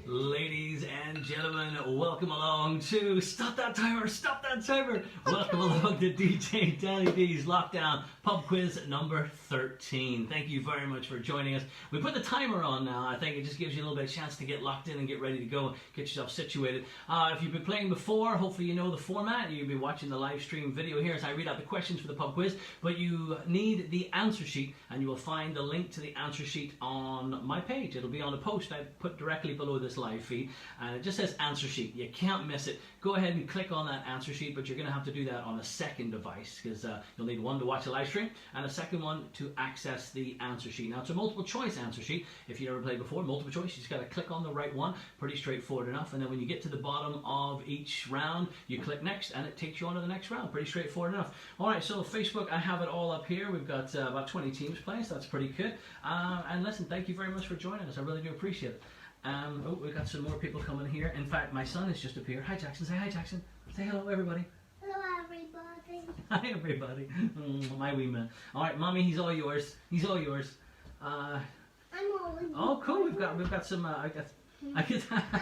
Ladies and gentlemen, welcome along to Stop That Timer, Stop That Timer. Welcome along to DJ Danny D's Lockdown Pub Quiz number 13. Thank you very much for joining us. We put the timer on now. I think it just gives you a little bit of chance to get locked in and get ready to go, get yourself situated. If you've been playing before, hopefully you know the format. You'll be watching the live stream video here as I read out the questions for the pub quiz, but you need the answer sheet, and you will find the link to the answer sheet on my page. It'll be on a post I put directly below this live feed, and it just says answer sheet. You can't miss it. Go ahead and click on that answer sheet, but you're going to have to do that on a second device, because you'll need one to watch the live stream and a second one to access the answer sheet. Now, it's a multiple choice answer sheet. If you've never played before, multiple choice, you just got to click on the right one. Pretty straightforward enough. And then when you get to the bottom of each round, you click next and it takes you on to the next round. Pretty straightforward enough. All right, so Facebook, I have it all up here. We've got about 20 teams playing, so that's pretty good. And listen, thank you very much for joining us. I really do appreciate it. Oh, we've got some more people coming here. In fact, my son has just appeared. Hi, Jackson. Say hi, Jackson. Say hello, everybody. Hello, everybody. Hi, everybody. My wee man. All right, Mommy, he's all yours. He's all yours. I'm all yours. Oh, cool. We've got some. I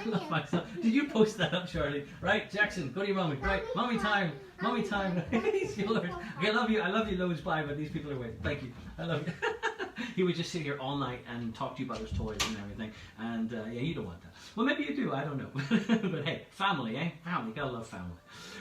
love my son. Did you post that up, Charlie? Right, Jackson, go to your mommy. Right, mommy time. Mommy time. He's yours. Okay, I love you. I love you, loads. Bye, but these people are waiting. Thank you. I love you. He would just sit here all night and talk to you about his toys and everything. And yeah, you don't want that. Well, maybe you do. I don't know. But hey, family, eh? Family. Gotta love family.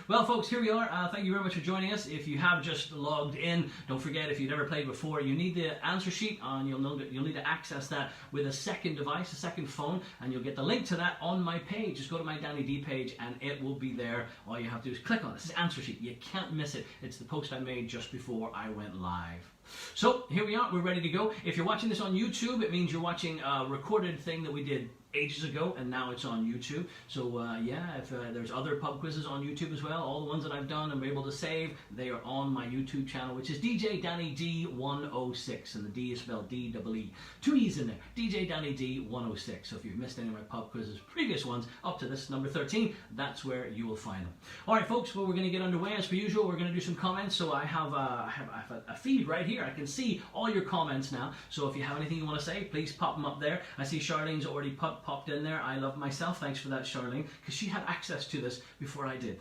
Well, folks, here we are. Thank you very much for joining us. If you have just logged in, don't forget, if you've never played before, you need the answer sheet, and you'll need to access that with a second device, a second phone, and you'll get the link to that on my page. Just go to my Danny D page, and it will be there. All you have to do is click on it. This is answer sheet. You can't miss it. It's the post I made just before I went live. So here we are, we're ready to go. If you're watching this on YouTube, it means you're watching a recorded thing that we did ages ago, and now it's on YouTube. So yeah, if there's other pub quizzes on YouTube as well, all the ones that I've done and been able to save, they are on my YouTube channel, which is DJ Danny D 106, and the D is spelled D-double-E. 2 E's in there, DJ Danny D 106. So if you've missed any of my pub quizzes, previous ones, up to this number 13, that's where you will find them. All right, folks, well, we're going to get underway. As per usual, we're going to do some comments. So I have a feed right here. I can see all your comments now. So if you have anything you want to say, please pop them up there. I see Charlene's already popped in there. I love myself. Thanks for that, Charlene, because she had access to this before I did.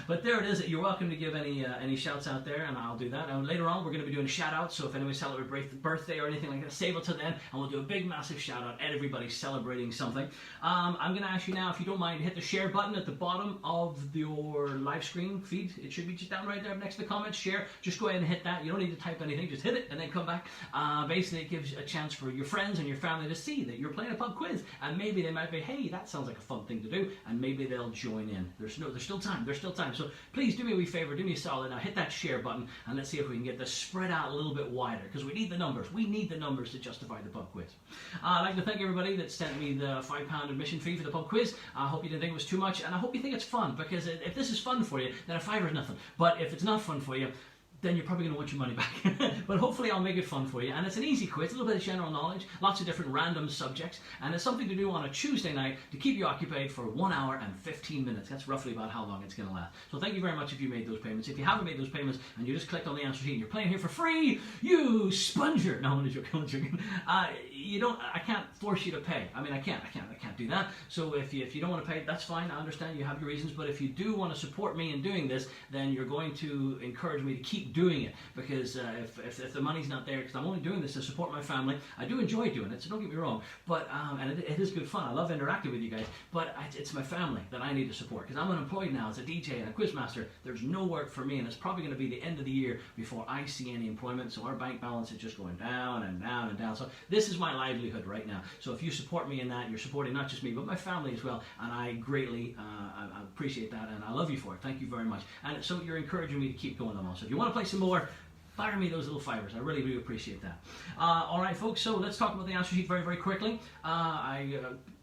But there it is. You're welcome to give any shouts out there, and I'll do that. And later on, we're going to be doing shout outs. So if anyone celebrates birthday or anything like that, save it to then, and we'll do a big, massive shout out at everybody celebrating something. I'm going to ask you now, if you don't mind, hit the share button at the bottom of your live screen feed. It should be just down right there next to the comments. Share. Just go ahead and hit that. You don't need to type anything. Just hit it and then come back. Basically, it gives a chance for your friends and your family to see that you're playing a pub quiz, and maybe they might be, hey, that sounds like a fun thing to do, and maybe they'll join in. There's still time. There's still time. So please do me a wee favor, do me a solid now, hit that share button, and let's see if we can get this spread out a little bit wider, because we need the numbers. We need the numbers to justify the pub quiz. I'd like to thank everybody that sent me the £5 admission fee for the pub quiz. I hope you didn't think it was too much, and I hope you think it's fun, because if this is fun for you, then a £5 is nothing. But if it's not fun for you, then you're probably going to want your money back. But hopefully I'll make it fun for you. And it's an easy quiz, a little bit of general knowledge, lots of different random subjects, and it's something to do on a Tuesday night to keep you occupied for 1 hour and 15 minutes. That's roughly about how long it's going to last. So thank you very much if you made those payments. If you haven't made those payments and you just clicked on the answer sheet and you're playing here for free, you sponger. No, I'm only joking. I can't force you to pay. I mean, I can't do that. So if you don't want to pay, that's fine. I understand you have your reasons. But if you do want to support me in doing this, then you're going to encourage me to keep doing it, because if the money's not there, because I'm only doing this to support my family. I do enjoy doing it, so don't get me wrong, but and it is good fun. I love interacting with you guys, but it's my family that I need to support, because I'm unemployed now as a DJ and a quizmaster. There's no work for me, and it's probably going to be the end of the year before I see any employment, so our bank balance is just going down and down and down. So this is my livelihood right now. So if you support me in that, you're supporting not just me, but my family as well, and I greatly I appreciate that, and I love you for it. Thank you very much. And so you're encouraging me to keep going on. So if you want to play some more, fire me those little fibers. I really do appreciate that. All right, folks, so let's talk about the answer sheet very, very quickly. I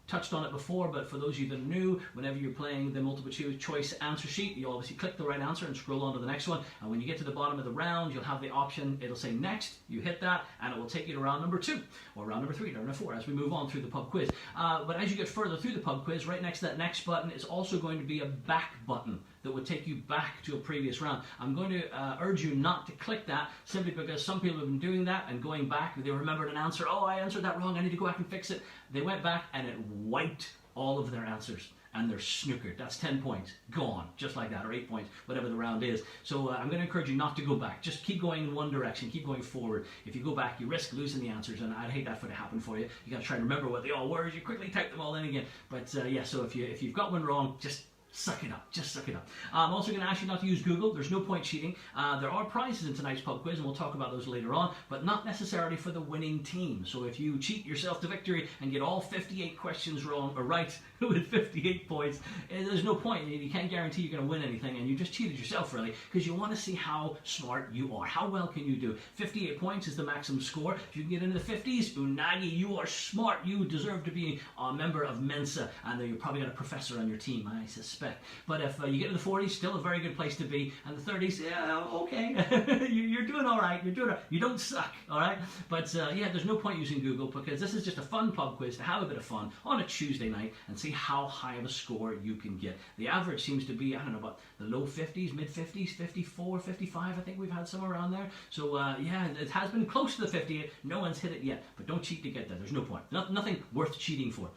touched on it before, but for those of you that are new, whenever you're playing the multiple choice answer sheet, you obviously click the right answer and scroll on to the next one. And when you get to the bottom of the round, you'll have the option, it'll say next, you hit that, and it will take you to round number 2, or round number 3, or round number 4, as we move on through the pub quiz. But as you get further through the pub quiz, right next to that next button is also going to be a back button. that would take you back to a previous round. I'm going to urge you not to click that, simply because some people have been doing that and going back. They remembered an answer. Oh, I answered that wrong. I need to go back and fix it. They went back and it wiped all of their answers. And they're snookered. That's 10 points. Gone. Just like that. Or 8 points. Whatever the round is. So I'm going to encourage you not to go back. Just keep going in one direction. Keep going forward. If you go back, you risk losing the answers. And I'd hate that for to happen for you. You got to try to remember what they all were. You quickly type them all in again. But yeah, so if you've got one wrong, just suck it up. Just suck it up. I'm also going to ask you not to use Google. There's no point cheating. There are prizes in tonight's pub quiz, and we'll talk about those later on, but not necessarily for the winning team. So if you cheat yourself to victory and get all 58 questions wrong or right with 58 points, there's no point. You can't guarantee you're going to win anything, and you just cheated yourself, really, because you want to see how smart you are. How well can you do? 58 points is the maximum score. If you can get into the 50s, unagi, you are smart. You deserve to be a member of Mensa, and you've probably got a professor on your team, I suspect. But if you get to the 40s, still a very good place to be. And the 30s, yeah, okay. You're doing all right. You're doing all right. You don't suck, all right? But yeah, there's no point using Google, because this is just a fun pub quiz to have a bit of fun on a Tuesday night and see how high of a score you can get. The average seems to be, I don't know, about the low 50s, mid 50s, 54, 55. I think we've had somewhere around there. So yeah, it has been close to the 50. No one's hit it yet. But don't cheat to get there. There's no point. Nothing worth cheating for.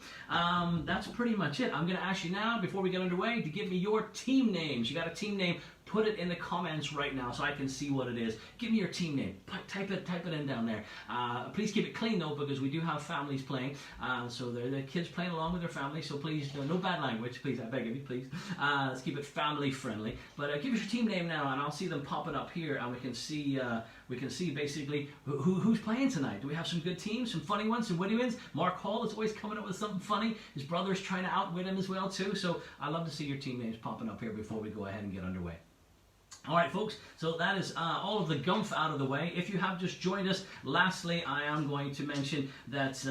That's pretty much it. I'm going to ask you now, before we get underway, to give me your team names. You got a team name? Put it in the comments right now so I can see what it is. Give me your team name. Type it in down there. Please keep it clean though, because we do have families playing. So they're the kids playing along with their family. So please, no bad language, please. I beg of you, please. Let's keep it family friendly. But give us your team name now, and I'll see them popping up here, and we can see basically who's playing tonight. Do we have some good teams, some funny ones, some witty ones? Mark Hall is always coming up with something funny. His brother's trying to outwit him as well too. So I love to see your team names popping up here before we go ahead and get underway. Alright folks, so that is all of the gumph out of the way. If you have just joined us, lastly I am going to mention that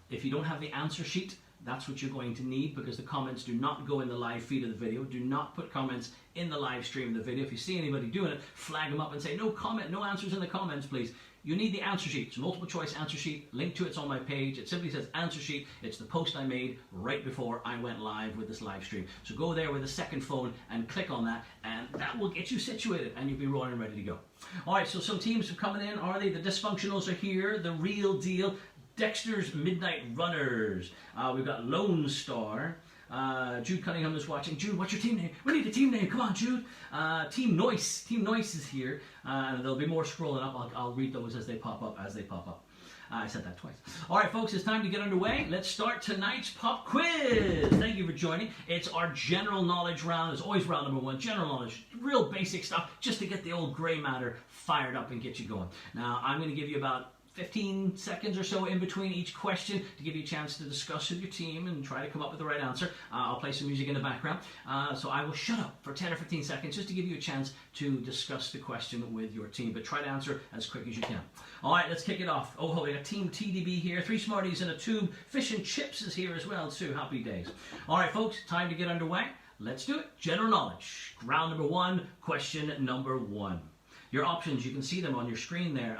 if you don't have the answer sheet, that's what you're going to need, because the comments do not go in the live feed of the video. Do not put comments in the live stream of the video. If you see anybody doing it, flag them up and say, no comment, no answers in the comments, please. You need the answer sheet. It's a multiple choice answer sheet. Link to it's on my page. It simply says answer sheet. It's the post I made right before I went live with this live stream. So go there with a second phone and click on that, and that will get you situated, and you'll be rolling and ready to go. All right, so some teams have coming in. Are they? The Dysfunctionals are here. The Real Deal. Dexter's Midnight Runners. We've got Lone Star. Jude Cunningham is watching. Jude, what's your team name? We need a team name. Come on, Jude. Team Noise. Team Noise is here. There'll be more scrolling up. I'll read those as they pop up. I said that twice. All right, folks, it's time to get underway. Let's start tonight's pop quiz. Thank you for joining. It's our general knowledge round. It's always round number one. General knowledge, real basic stuff, just to get the old gray matter fired up and get you going. Now, I'm going to give you about 15 seconds or so in between each question to give you a chance to discuss with your team and try to come up with the right answer. I'll play some music in the background. So I will shut up for 10 or 15 seconds just to give you a chance to discuss the question with your team. But try to answer as quick as you can. All right, let's kick it off. Oh, we got Team TDB here. 3 Smarties in a tube. Fish and Chips is here as well, too. Happy days. All right, folks, time to get underway. Let's do it. General knowledge. Round number 1, question number 1. Your options, you can see them on your screen there.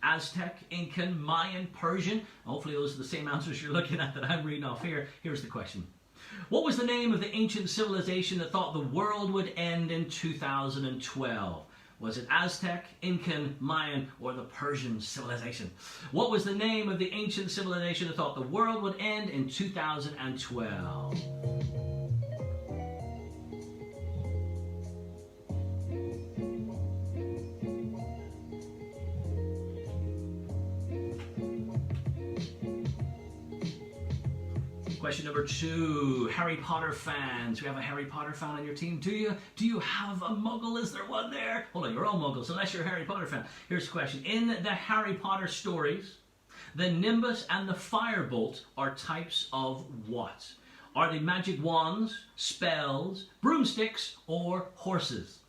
Aztec, Incan, Mayan, Persian. Hopefully those are the same answers you're looking at that I'm reading off here. Here's the question. What was the name of the ancient civilization that thought the world would end in 2012? Was it Aztec, Incan, Mayan, or the Persian civilization? What was the name of the ancient civilization that thought the world would end in 2012? Question number 2, Harry Potter fans. We have a Harry Potter fan on your team. Do you? Do you have a Muggle? Is there one there? Hold on, you're all Muggles, unless you're a Harry Potter fan. Here's the question. In the Harry Potter stories, the Nimbus and the Firebolt are types of what? Are they magic wands, spells, broomsticks, or horses?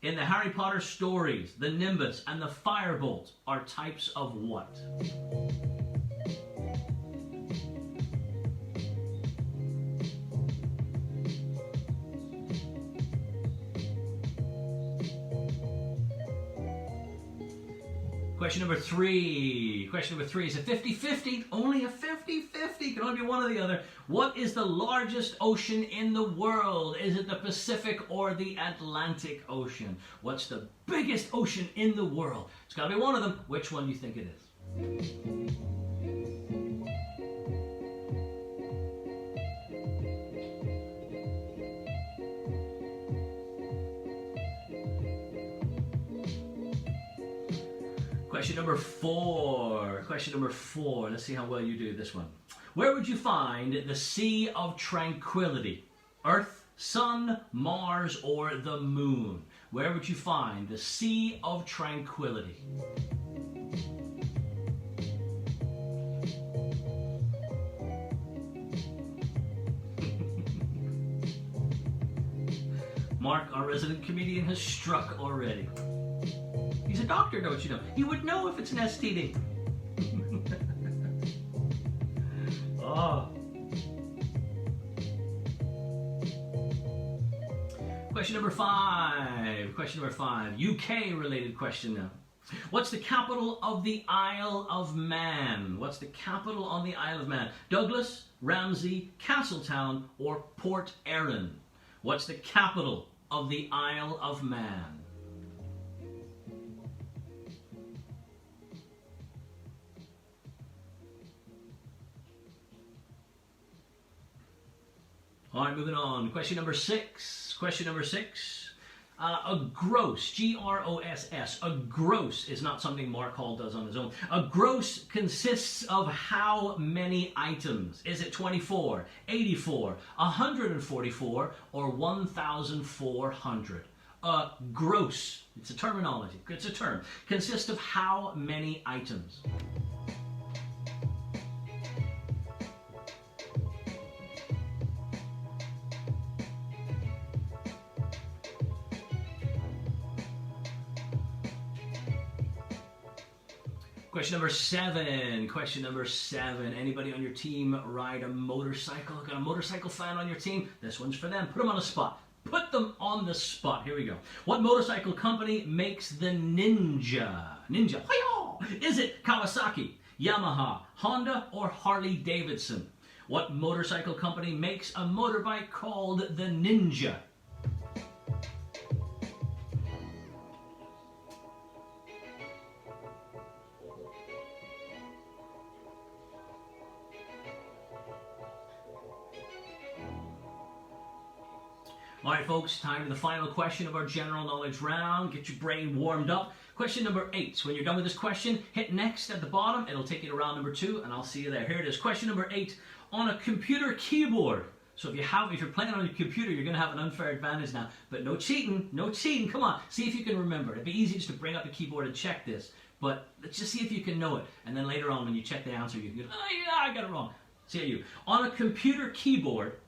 In the Harry Potter stories, the Nimbus and the Firebolt are types of what? Question number three. Question number three is a 50-50. Only a 50-50. Can only be one or the other. What is the largest ocean in the world? Is it the Pacific or the Atlantic Ocean? What's the biggest ocean in the world? It's got to be one of them. Which one do you think it is? Question number four. Question number four. Let's see how well you do this one. Where would you find the Sea of Tranquility? Earth, Sun, Mars, or the Moon? Where would you find the Sea of Tranquility? Mark, our resident comedian, has struck already. He's a doctor, don't you know? He would know if it's an STD. Oh. Question number five. Question number five. UK related question now. What's the capital of the Isle of Man? What's the capital on the Isle of Man? Douglas, Ramsey, Castletown, or Port Erin? What's the capital of the Isle of Man? All right, moving on. Question number six. Question number six. A gross, G-R-O-S-S. A gross is not something Mark Hall does on his own. A gross consists of how many items? Is it 24, 84, 144, or 1,400? A gross, it's a terminology, it's a term, consists of how many items? Question number seven. Question number seven. Anybody on your team ride a motorcycle? Got a motorcycle fan on your team? This one's for them. Put them on the spot. Put them on the spot. Here we go. What motorcycle company makes the Ninja? Ninja. Is it Kawasaki, Yamaha, Honda, or Harley Davidson? What motorcycle company makes a motorbike called the Ninja? All right, folks, time for the final question of our general knowledge round. Get your brain warmed up. Question number 8. So when you're done with this question, hit next at the bottom. It'll take you to round number 2, and I'll see you there. Here it is. Question number 8. On a computer keyboard. So if you're playing on your computer, you're going to have an unfair advantage now. But no cheating. No cheating. Come on. See if you can remember. It'd be easy just to bring up the keyboard and check this. But let's just see if you can know it. And then later on, when you check the answer, you can go, oh, yeah, I got it wrong. See you. On a computer keyboard,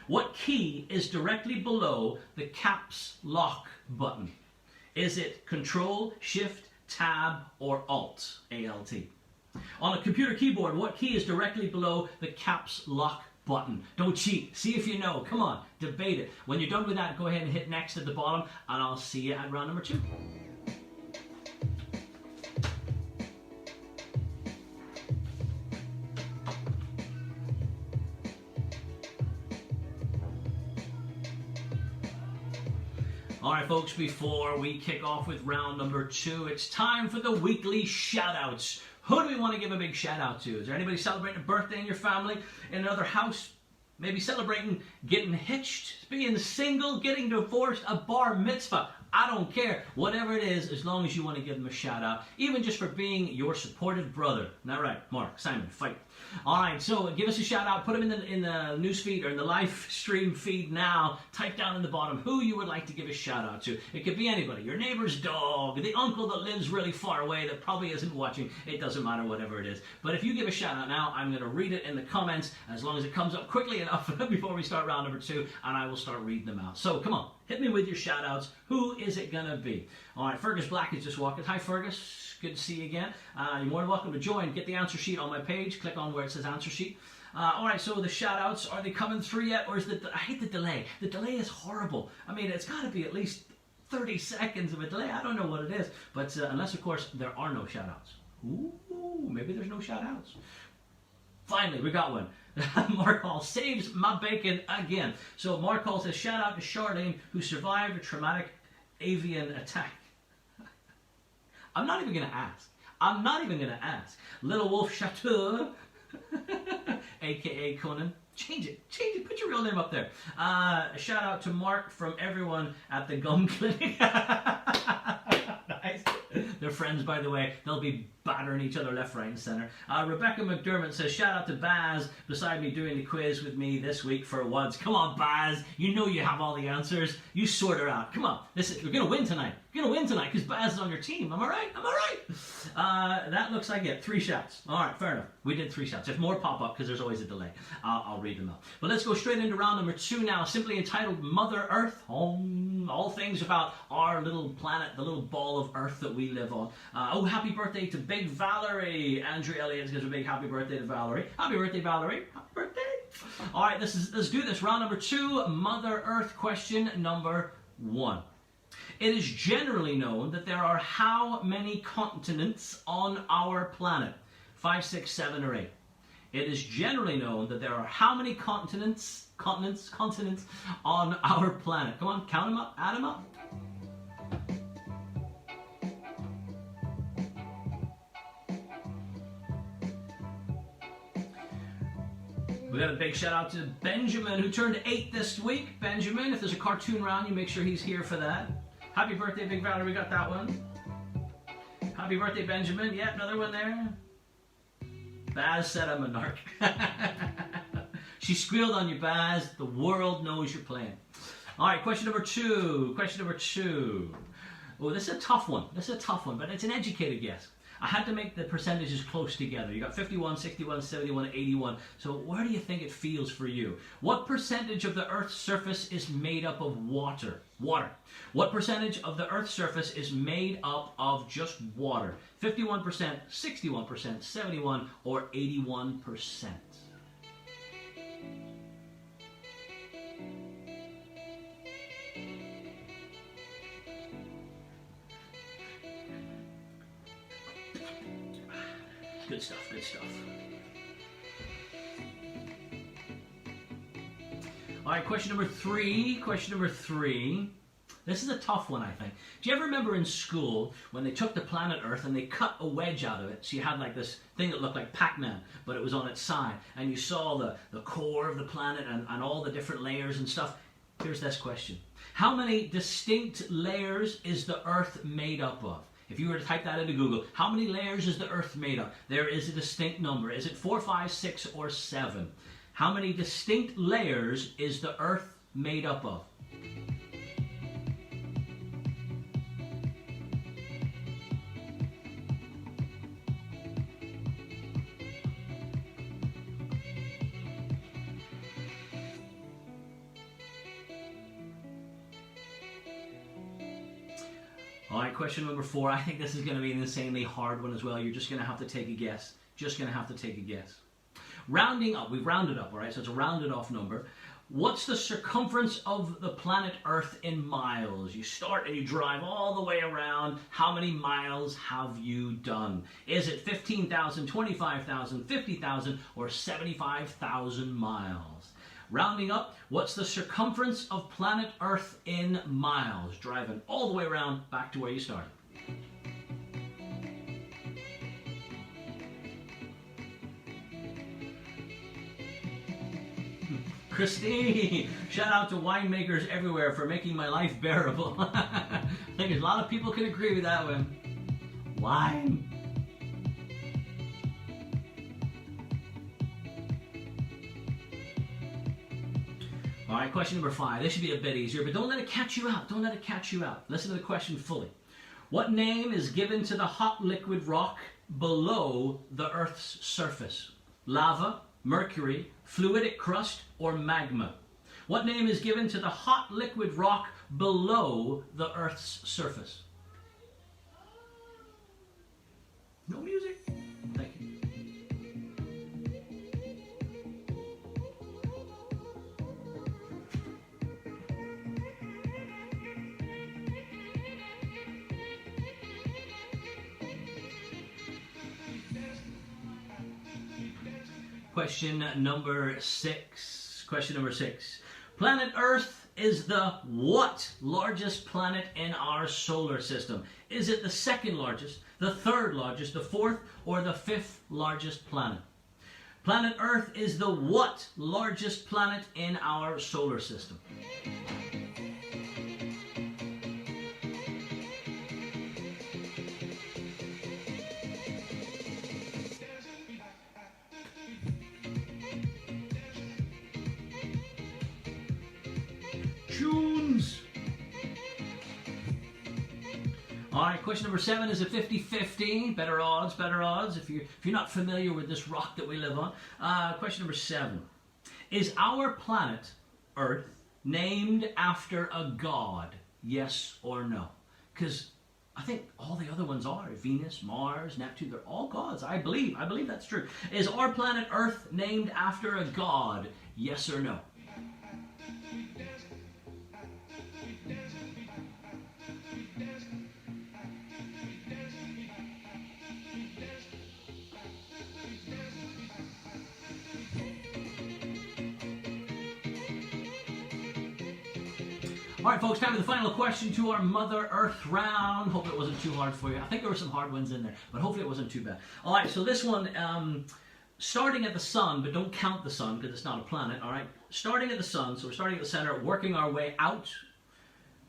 what key is directly below the caps lock button? Is it Control, Shift, Tab, or Alt, A-L-T? On a computer keyboard, what key is directly below the caps lock button? Don't cheat. See if you know. Come on, debate it. When you're done with that, go ahead and hit next at the bottom, and I'll see you at round number 2. All right, folks, before we kick off with round number 2, it's time for the weekly shout-outs. Who do we want to give a big shout-out to? Is there anybody celebrating a birthday in your family, in another house? Maybe celebrating getting hitched, being single, getting divorced, a bar mitzvah. I don't care. Whatever it is, as long as you want to give them a shout-out, even just for being your supportive brother. Isn't that right? Mark, Simon, fight. All right, so give us a shout-out. Put them in the news feed or in the live stream feed now. Type down in the bottom who you would like to give a shout-out to. It could be anybody. Your neighbor's dog, the uncle that lives really far away that probably isn't watching. It doesn't matter, whatever it is. But if you give a shout-out now, I'm going to read it in the comments as long as it comes up quickly enough before we start round number 2, and I will start reading them out. So, come on. Hit me with your shout-outs. Who is it going to be? All right, Fergus Black is just walking. Hi, Fergus. Good to see you again. You're more than welcome to join. Get the answer sheet on my page. Click on where it says answer sheet. All right, so the shout-outs, are they coming through yet? Or is I hate the delay. The delay is horrible. I mean, it's got to be at least 30 seconds of a delay. I don't know what it is. But unless, of course, there are no shout-outs. Ooh, maybe there's no shout-outs. Finally, we got one. Mark Hall saves my bacon again. So Mark Hall says, shout out to Charlene, who survived a traumatic avian attack. I'm not even going to ask. I'm not even going to ask. Little Wolf Chateau, a.k.a. Conan. Change it. Put your real name up there. Shout out to Mark from everyone at the gum clinic. Nice. They're friends, by the way. They'll be battering each other left, right, and center. Rebecca McDermott says, shout out to Baz beside me doing the quiz with me this week for once. Come on, Baz. You know you have all the answers. You sort her out. Come on. We're going to win tonight. You're going to win tonight because Baz is on your team. Am I right? That looks like it. 3 shouts. All right, fair enough. We did 3 shouts. If more pop up, because there's always a delay, I'll read them out. But let's go straight into round number 2 now, simply entitled Mother Earth. All things about our little planet, the little ball of Earth that we live on. Happy birthday to Big Valerie. Andrew Elliott gives a big happy birthday to Valerie. Happy birthday, Valerie. Happy birthday. All right, let's do this. Round number 2, Mother Earth question number 1. It is generally known that there are how many continents on our planet? 5, 6, 7, or 8. It is generally known that there are how many continents on our planet? Come on, count them up, add them up. We got a big shout out to Benjamin, who turned 8 this week. Benjamin, if there's a cartoon round, you make sure he's here for that. Happy birthday, Big Valerie, we got that one. Happy birthday, Benjamin. Yeah, another one there. Baz said I'm a narc. She squealed on you, Baz. The world knows you're playing. All right, question number 2. Oh, this is a tough one. But it's an educated guess. I had to make the percentages close together. You got 51, 61, 71, 81. So where do you think it feels for you? What percentage of the Earth's surface is made up of water? What percentage of the Earth's surface is made up of just water? 51%, 61%, 71, or 81%? Good stuff. All right, question number 3. This is a tough one, I think. Do you ever remember in school when they took the planet Earth and they cut a wedge out of it? So you had like this thing that looked like Pac-Man, but it was on its side. And you saw the core of the planet and all the different layers and stuff. Here's this question. How many distinct layers is the Earth made up of? If you were to type that into Google, how many layers is the Earth made of? There is a distinct number. Is it 4, 5, 6, or 7? How many distinct layers is the Earth made up of? All right, question number 4. I think this is going to be an insanely hard one as well. You're just going to have to take a guess. Rounding up. We've rounded up, all right? So it's a rounded off number. What's the circumference of the planet Earth in miles? You start and you drive all the way around. How many miles have you done? Is it 15,000, 25,000, 50,000, or 75,000 miles? Rounding up, what's the circumference of planet Earth in miles? Driving all the way around back to where you started. Christine, shout out to winemakers everywhere for making my life bearable. I think a lot of people can agree with that one. Wine. All right, question number 5. This should be a bit easier, but don't let it catch you out. Listen to the question fully. What name is given to the hot liquid rock below the Earth's surface? Lava, mercury, fluidic crust, or magma? What name is given to the hot liquid rock below the Earth's surface? No music. Thank you. question number 6. Question number 6. Planet Earth is the what largest planet in our solar system? Is it the second largest, the third largest, the fourth, or the fifth largest planet? Planet Earth is the what largest planet in our solar system? Tunes. Alright, question number 7 is a 50-50. Better odds, better odds if you're not familiar with this rock that we live on. Question number 7. Is our planet, Earth, named after a god? Yes or no? Because I think all the other ones are. Venus, Mars, Neptune, they're all gods. I believe that's true. Is our planet Earth named after a god? Yes or no? Alright folks, time for the final question to our Mother Earth round. Hope it wasn't too hard for you. I think there were some hard ones in there, but hopefully it wasn't too bad. Alright, so this one, starting at the sun, but don't count the sun because it's not a planet, alright? Starting at the sun, so we're starting at the center, working our way out.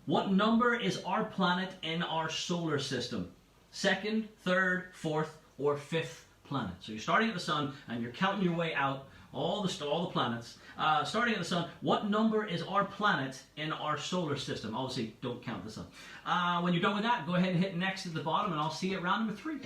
What number is our planet in our solar system? Second, third, fourth, or fifth planet? So you're starting at the sun and you're counting your way out. All the planets. Starting at the sun, what number is our planet in our solar system? Obviously, don't count the sun. When you're done with that, go ahead and hit next at the bottom, and I'll see you at round number 3.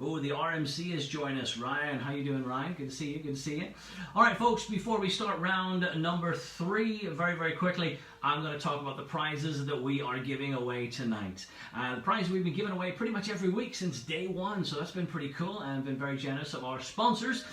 Oh, the RMC is joining us. Ryan, how you doing, Ryan? Good to see you. Good to see you. All right, folks, before we start round number 3, very, very quickly, I'm going to talk about the prizes that we are giving away tonight. The prizes we've been giving away pretty much every week since day 1, so that's been pretty cool and been very generous of our sponsors.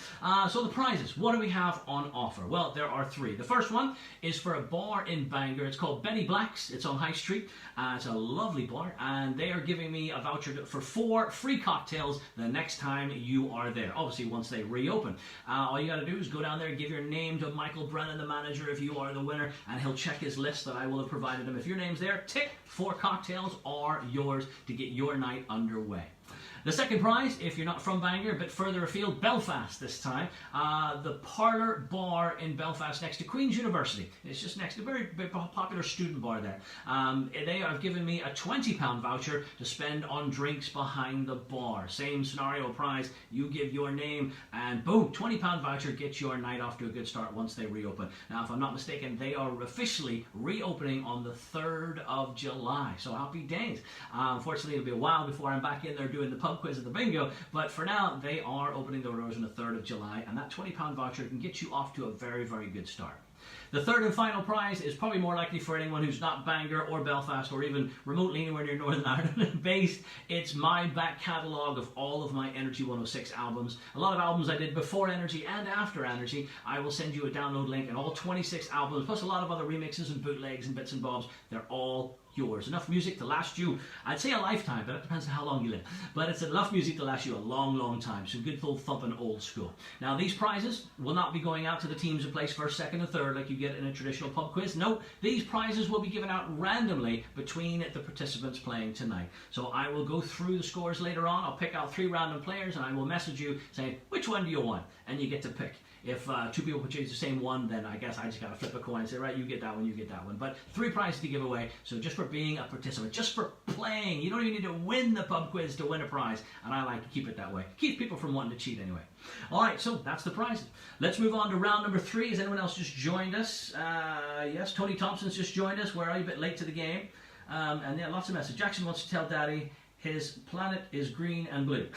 So the prizes, what do we have on offer? Well, there are 3. The first one is for a bar in Bangor. It's called Betty Black's. It's on High Street. It's a lovely bar, and they are giving me a voucher for 4 free cocktails the next time you are there. Obviously, once they reopen. All you got to do is go down there, give your name to Michael Brennan, the manager, if you are the winner, and he'll check his list that I will have provided him. If your name's there, tick, 4 cocktails are yours to get your night underway. The second prize, if you're not from Bangor, a bit further afield, Belfast this time, the Parlour Bar in Belfast next to Queen's University. It's just next to a very popular student bar there. They have given me a £20 voucher to spend on drinks behind the bar. Same scenario prize, you give your name and boom, £20 voucher gets your night off to a good start once they reopen. Now, if I'm not mistaken, they are officially reopening on the 3rd of July, so happy days. Unfortunately, it'll be a while before I'm back in there doing the pub quiz at the bingo, but for now they are opening the doors on the 3rd of July, and that £20 voucher can get you off to a very, very good start. The third and final prize is probably more likely for anyone who's not Bangor or Belfast or even remotely anywhere near Northern Ireland based. It's my back catalogue of all of my Energy 106 albums. A lot of albums I did before Energy and after Energy. I will send you a download link, and all 26 albums, plus a lot of other remixes and bootlegs and bits and bobs, they're all yours. Enough music to last you, I'd say a lifetime, but it depends on how long you live. But it's enough music to last you a long, long time. Some good old thumping old school. Now, these prizes will not be going out to the teams who place first, second, and third like you get in a traditional pub quiz. No, these prizes will be given out randomly between the participants playing tonight. So I will go through the scores later on. I'll pick out 3 random players, and I will message you saying, which one do you want? And you get to pick. If 2 people choose the same one, then I guess I just got to flip a coin and say, right, you get that one, you get that one. But 3 prizes to give away, so just for being a participant, just for playing. You don't even need to win the pub quiz to win a prize, and I like to keep it that way. Keeps people from wanting to cheat anyway. All right, so that's the prizes. Let's move on to round number 3. Has anyone else just joined us? Yes, Tony Thompson's just joined us. Where are you? A bit late to the game. And yeah, lots of messages. Jackson wants to tell Daddy his planet is green and blue.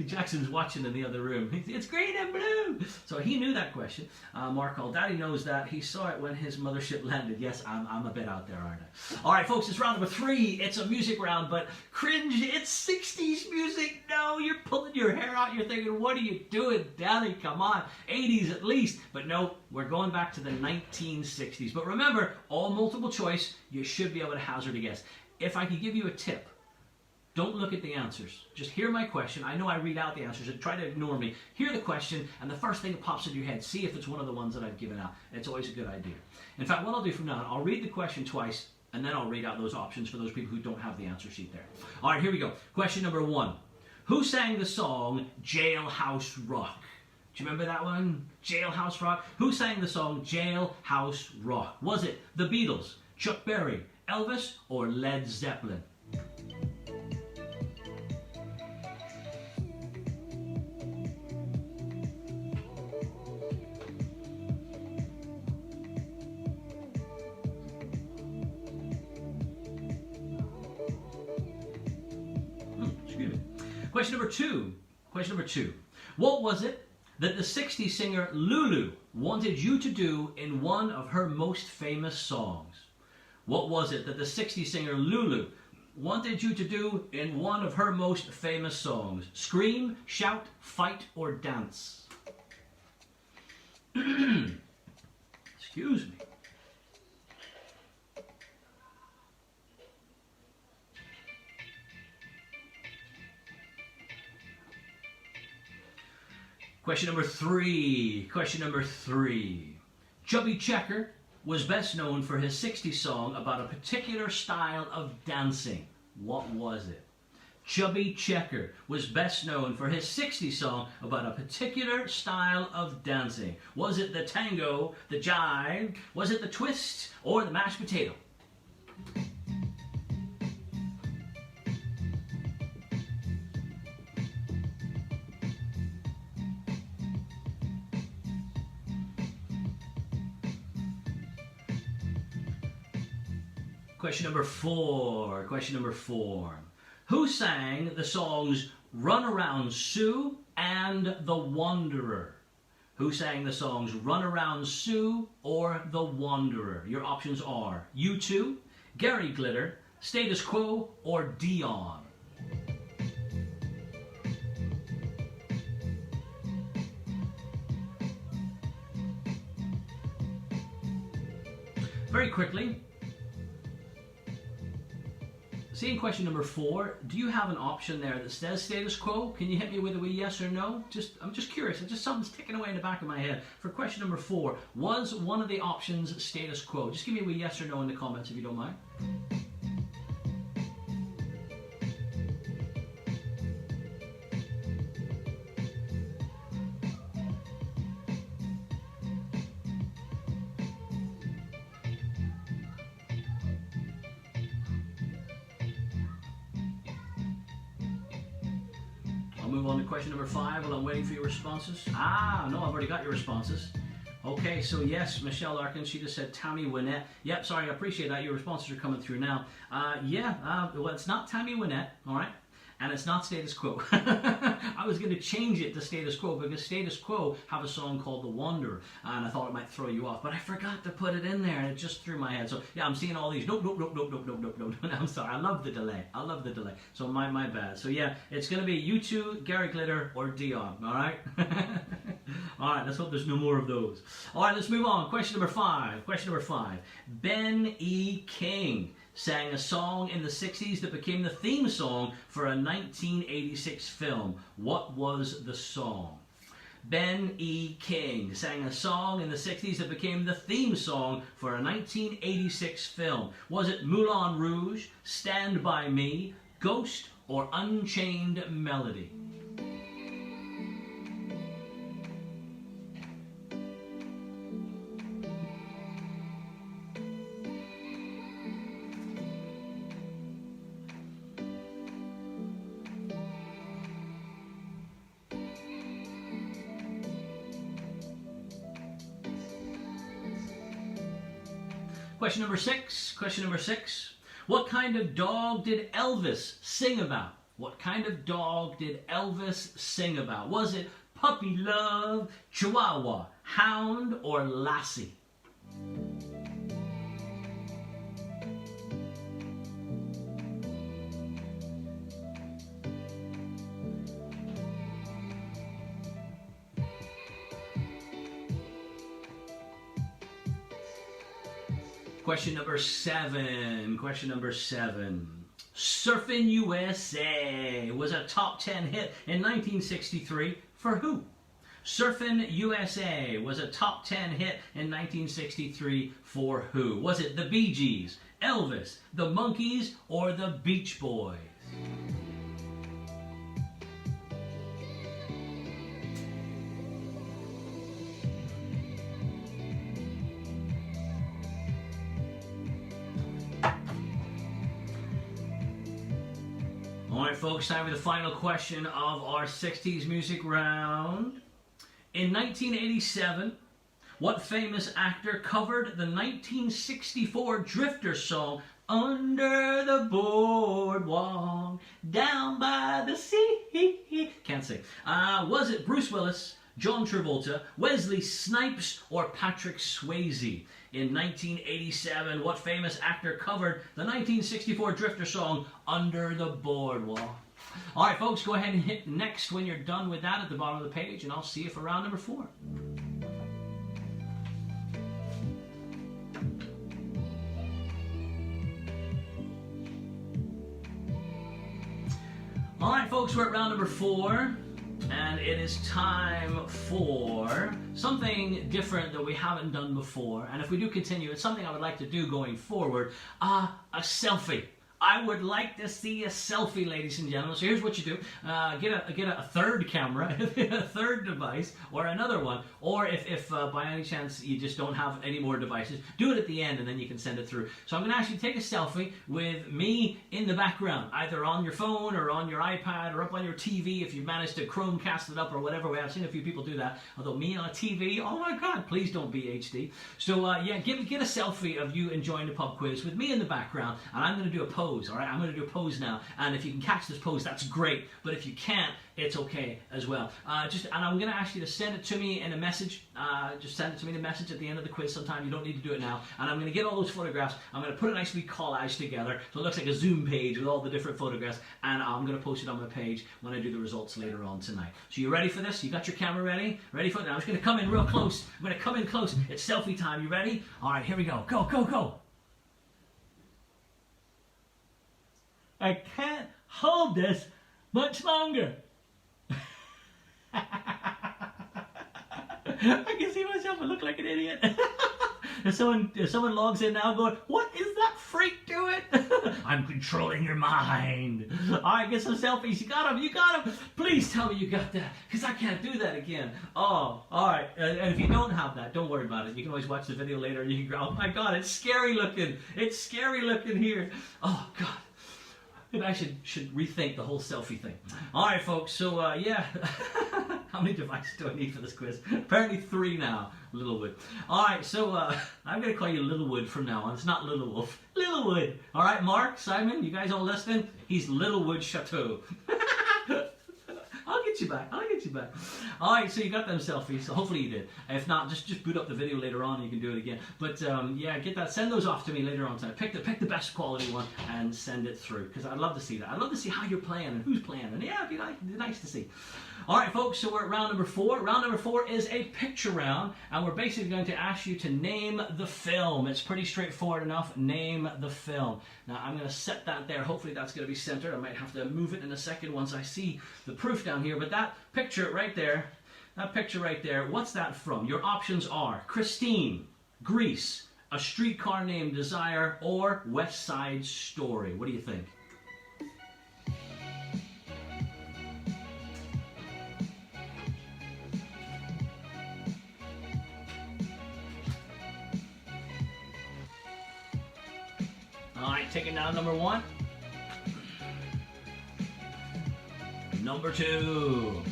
Jackson's watching in the other room. It's green and blue. So he knew that question. Mark called, Daddy knows that. He saw it when his mothership landed. Yes, I'm a bit out there, aren't I? All right, folks, it's round number 3. It's a music round, but cringe. It's 60s music. No, you're pulling your hair out. You're thinking, what are you doing, Daddy? Come on. 80s at least. But no, we're going back to the 1960s. But remember, all multiple choice, you should be able to hazard a guess. If I could give you a tip, don't look at the answers. Just hear my question. I know I read out the answers, and try to ignore me. Hear the question, and the first thing that pops into your head, see if it's one of the ones that I've given out. It's always a good idea. In fact, what I'll do from now on, I'll read the question twice, and then I'll read out those options for those people who don't have the answer sheet there. All right, here we go. Question number 1. Who sang the song Jailhouse Rock? Do you remember that one? Jailhouse Rock? Who sang the song Jailhouse Rock? Was it the Beatles, Chuck Berry, Elvis, or Led Zeppelin? Question number 2. Question number 2. What was it that the 60s singer Lulu wanted you to do in one of her most famous songs? What was it that the 60s singer Lulu wanted you to do in one of her most famous songs? Scream, shout, fight, or dance? Excuse me. Question number 3. Question number 3. Chubby Checker was best known for his 60s song about a particular style of dancing. What was it? Chubby Checker was best known for his 60s song about a particular style of dancing. Was it the tango, the jive, was it the twist, or the mashed potato? Question number 4. Question number 4. Who sang the songs Run Around Sue and The Wanderer? Who sang the songs Run Around Sue or The Wanderer? Your options are U2, Gary Glitter, Status Quo, or Dion. Very quickly. See, in question number 4, do you have an option there that says status quo? Can you hit me with a wee yes or no? I'm just curious. It's just something's ticking away in the back of my head. For question number 4, was one of the options status quo? Just give me a wee yes or no in the comments if you don't mind. Move on to question number 5 while I'm waiting for your responses. No, I've already got your responses. Okay, so yes, Michelle Larkin, she just said Tammy Wynette. Yep, sorry, I appreciate that. Your responses are coming through now. Well, it's not Tammy Wynette, all right? And it's not Status Quo. I was going to change it to Status Quo because Status Quo have a song called The Wanderer, and I thought it might throw you off, but I forgot to put it in there, and it just threw my head. So yeah, I'm seeing all these. Nope. I'm sorry. I love the delay. So my bad. So yeah, it's going to be U2, Gary Glitter, or Dion. All right. All right. Let's hope there's no more of those. All right. Let's move on. Question number 5. Question number 5. Ben E. King sang a song in the 60s that became the theme song for a 1986 film. What was the song? Ben E. King sang a song in the 60s that became the theme song for a 1986 film. Was it Moulin Rouge, Stand By Me, Ghost, or Unchained Melody? Question number 6. Question number 6. What kind of dog did Elvis sing about? What kind of dog did Elvis sing about? Was it puppy love, chihuahua, hound, or lassie? Question number 7. Question number 7. Surfin' USA was a top 10 hit in 1963 for who? Surfin' USA was a top 10 hit in 1963 for who? Was it the Bee Gees, Elvis, the Monkees, or the Beach Boys? Alright folks, time for the final question of our 60s music round. In 1987, what famous actor covered the 1964 Drifter song Under the Boardwalk, Down by the Sea? Can't sing. Was it Bruce Willis, John Travolta, Wesley Snipes, or Patrick Swayze? In 1987, what famous actor covered the 1964 Drifter song Under the Boardwalk? All right, folks, go ahead and hit next when you're done with that at the bottom of the page, and I'll see you for round number 4. All right, folks, we're at round number 4. And it is time for something different that we haven't done before. And if we do continue, it's something I would like to do going forward. A selfie. I would like to see a selfie, ladies and gentlemen. So here's what you do. Get a third camera, a third device, or another one. Or if by any chance you just don't have any more devices, do it at the end and then you can send it through. So I'm going to ask you to take a selfie with me in the background, either on your phone or on your iPad or up on your TV if you've managed to Chromecast it up or whatever. I've seen a few people do that. Although me on a TV, oh my God, please don't be HD. So yeah, get a selfie of you enjoying the pub quiz with me in the background, and I'm going to do a pose. All right, I'm going to do a pose now, and if you can catch this pose, that's great. But if you can't, it's okay as well. And I'm going to ask you to send it to me in a message. Just send it to me in a message at the end of the quiz sometime. You don't need to do it now. And I'm going to get all those photographs. I'm going to put a nice wee collage together so it looks like a Zoom page with all the different photographs. And I'm going to post it on my page when I do the results later on tonight. So you ready for this? You got your camera ready? Ready for it? Now I'm just going to come in real close. I'm going to come in close. It's selfie time. You ready? All right, here we go. Go, go, go. I can't hold this much longer. I can see myself. I look like an idiot. If someone logs in now going, what is that freak doing? I'm controlling your mind. All right, get some selfies. You got them. You got them. Please tell me you got that, because I can't do that again. Oh, all right. And if you don't have that, don't worry about it. You can always watch the video later. And you can go, oh my God, it's scary looking. It's scary looking here. Oh God. Maybe I should rethink the whole selfie thing. All right, folks. So yeah, how many devices do I need for this quiz? Apparently 3 now. Littlewood. All right, so I'm gonna call you Littlewood from now on. It's not Little Wolf. Littlewood. All right, Mark, Simon, you guys all listening? He's Littlewood Chateau. I'll get you back. I'll get you back. All right, so you got them selfies. So hopefully you did. If not, just boot up the video later on and you can do it again. But yeah, get that. Send those off to me later on tonight. Pick the best quality one and send it through, because I'd love to see that. I'd love to see how you're playing and who's playing. And yeah, it'd be nice to see. All right, folks, so we're at round number 4. Round number 4 is a picture round, and we're basically going to ask you to name the film. It's pretty straightforward enough. Name the film. Now, I'm going to set that there. Hopefully that's going to be centered. I might have to move it in a second once I see the proof down here. But that picture right there, what's that from? Your options are Christine, Grease, A Streetcar Named Desire, or West Side Story. What do you think? All right, taking down number 1. Number 2.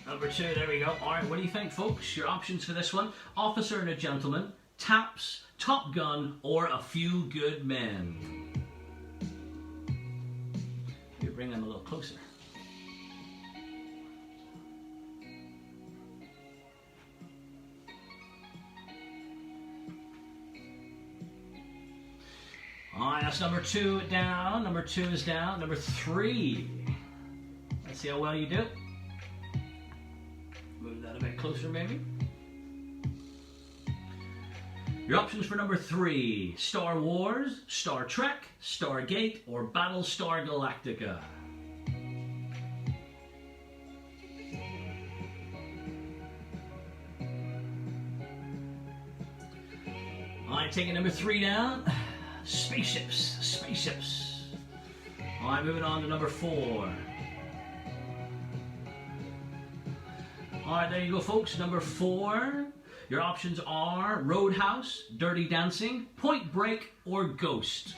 Number 2, there we go. All right, what do you think, folks? Your options for this one: Officer and a Gentleman, Taps, Top Gun, or A Few Good Men? Maybe bring them a little closer. All right, that's number 2 down. Number 2 is down. Number 3. Let's see how well you do. Move that a bit closer, maybe. Your options for number 3: Star Wars, Star Trek, Stargate, or Battlestar Galactica. All right, taking number 3 down. Spaceships. All right, moving on to number 4. All right, there you go, folks. Number 4. Your options are Roadhouse, Dirty Dancing, Point Break, or Ghost.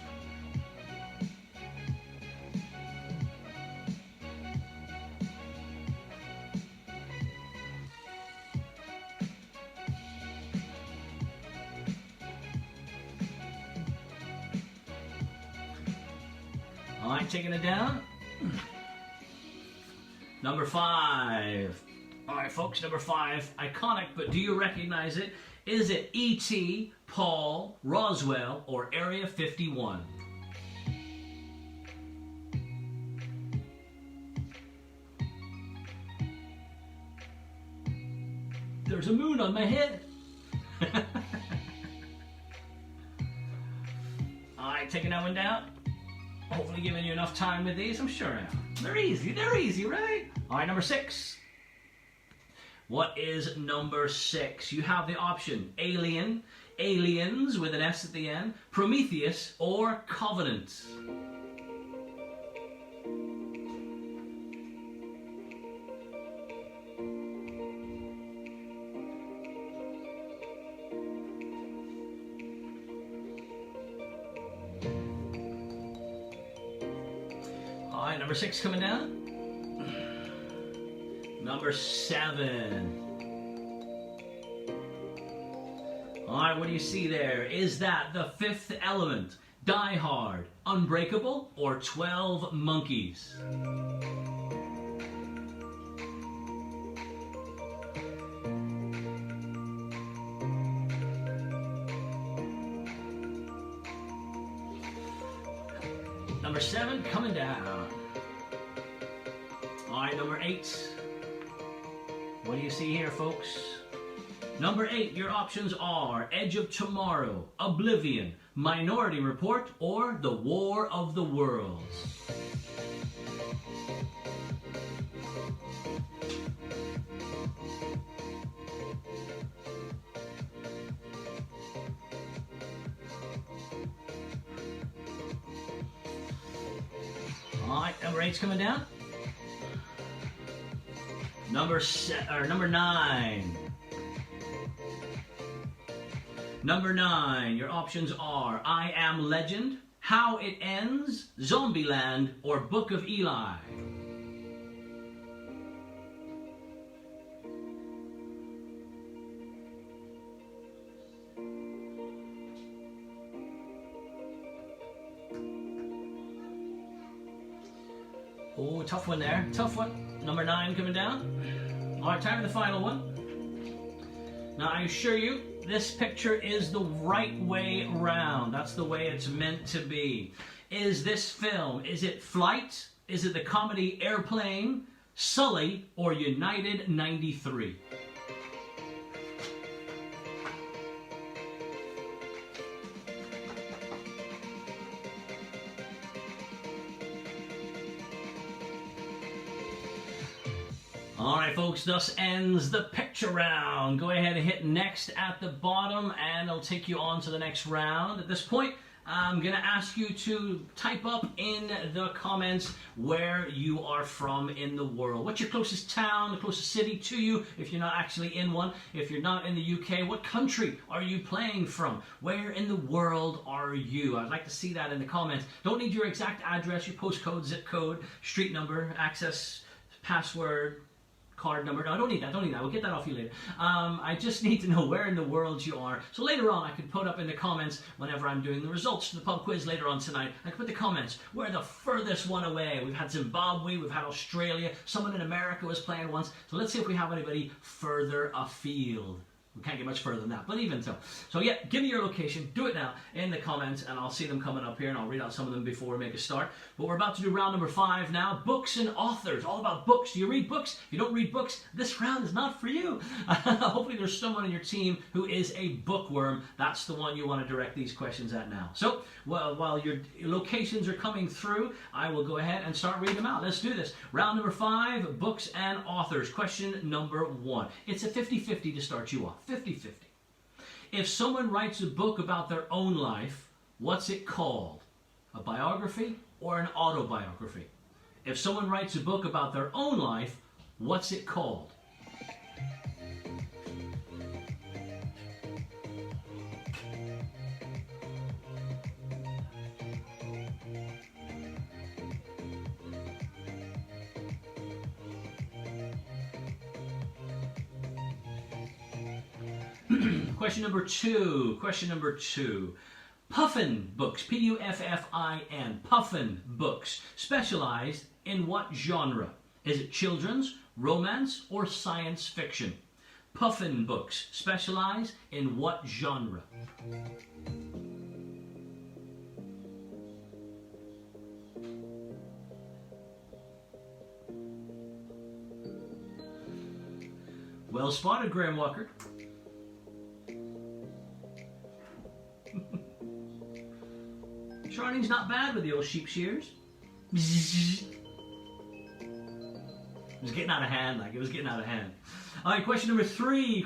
All right, taking it down. Number 5. All right, folks, number 5. Iconic, but do you recognize it? Is it E.T., Paul, Roswell, or Area 51? There's a moon on my head. All right, taking that one down. Hopefully giving you enough time with these, I'm sure I am. They're easy, right? All right, number 6. What is number 6? You have the option Alien, Aliens with an S at the end, Prometheus, or Covenant. All right, number 6 coming down. Number 7. All right, what do you see there? Is that The Fifth Element, Die Hard, Unbreakable, or 12 Monkeys? Number 7 coming down. All right, number 8. What do you see here, folks? Number 8, your options are Edge of Tomorrow, Oblivion, Minority Report, or The War of the Worlds. All right, number 8's coming down. Number 9. Number 9, your options are I Am Legend, How It Ends, Zombieland, or Book of Eli. Oh, tough one there. Tough one. Number 9 coming down. All right, time for the final one. Now, I assure you, this picture is the right way round. That's the way it's meant to be. Is this film, is it Flight? Is it the comedy Airplane, Sully, or United 93? All right, folks, thus ends the picture round. Go ahead and hit next at the bottom, and it'll take you on to the next round. At this point, I'm going to ask you to type up in the comments where you are from in the world. What's your closest town, the closest city to you, if you're not actually in one? If you're not in the UK, what country are you playing from? Where in the world are you? I'd like to see that in the comments. Don't need your exact address, your postcode, zip code, street number, access, password, card number. No, I don't need that. We'll get that off you later. I just need to know where in the world you are. So later on, I could put up in the comments whenever I'm doing the results to the pub quiz later on tonight. I could put the comments. We're the furthest one away. We've had Zimbabwe. We've had Australia. Someone in America was playing once. So let's see if we have anybody further afield. We can't get much further than that, but even so. So yeah, give me your location, do it now in the comments, and I'll see them coming up here, and I'll read out some of them before we make a start. But we're about to do round number 5 now, books and authors, all about books. Do you read books? If you don't read books, this round is not for you. Hopefully there's someone in your team who is a bookworm. That's the one you want to direct these questions at now. So while your locations are coming through, I will go ahead and start reading them out. Let's do this. Round number 5, books and authors. Question number 1. It's a 50-50 to start you off. 50-50. If someone writes a book about their own life, what's it called? A biography or an autobiography? If someone writes a book about their own life, what's it called? Question number 2. Puffin books, P-U-F-F-I-N, Puffin books, specialized in what genre? Is it children's, romance, or science fiction? Puffin books, specialized in what genre? Well spotted, Graham Walker. Charlie's not bad with the old sheep shears. It was getting out of hand, All right, question number 3.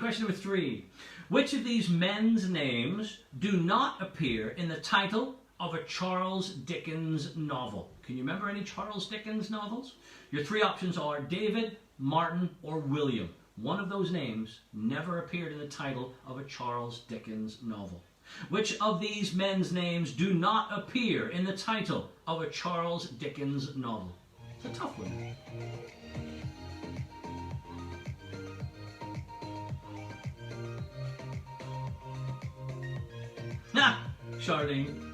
Which of these men's names do not appear in the title of a Charles Dickens novel? Can you remember any Charles Dickens novels? Your 3 options are David, Martin, or William. One of those names never appeared in the title of a Charles Dickens novel. Which of these men's names do not appear in the title of a Charles Dickens novel? It's a tough one. Ha! Charlene.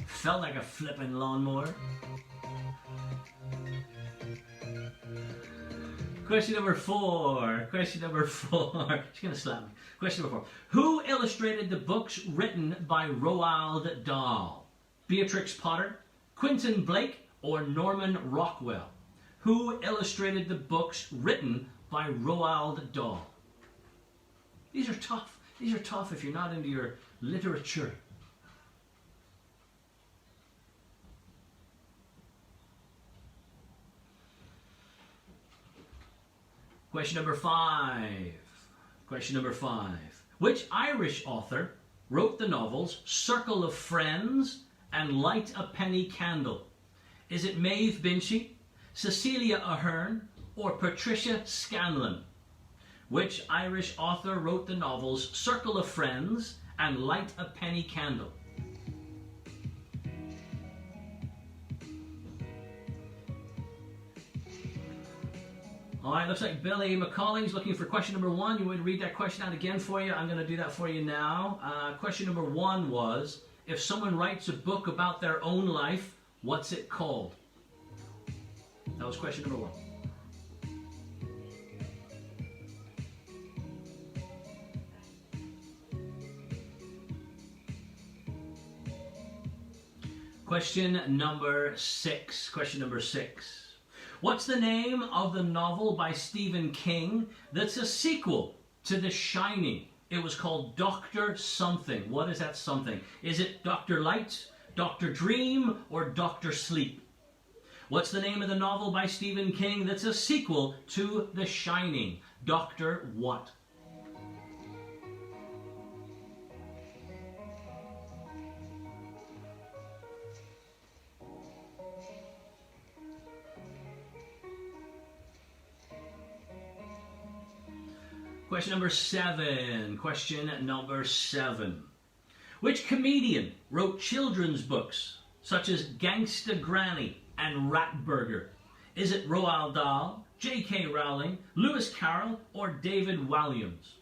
Felt like a flippin' lawnmower. Question number 4. She's going to slap me. Question number 4. Who illustrated the books written by Roald Dahl? Beatrix Potter, Quentin Blake, or Norman Rockwell? Who illustrated the books written by Roald Dahl? These are tough. These are tough if you're not into your literature. Question number 5. Which Irish author wrote the novels Circle of Friends and Light a Penny Candle? Is it Maeve Binchy, Cecilia Ahern, or Patricia Scanlon? Which Irish author wrote the novels Circle of Friends and Light a Penny Candle? All right, looks like Billy McCauley's looking for question number 1. You want me to read that question out again for you? I'm going to do that for you now. Question number 1 was, if someone writes a book about their own life, what's it called? That was question number 1. Question number 6. What's the name of the novel by Stephen King that's a sequel to The Shining? It was called Dr. Something. What is that something? Is it Dr. Light, Dr. Dream, or Dr. Sleep? What's the name of the novel by Stephen King that's a sequel to The Shining? Dr. what? Question number 7. Which comedian wrote children's books such as Gangsta Granny and Rat Burger? Is it Roald Dahl, J.K. Rowling, Lewis Carroll, or David Walliams?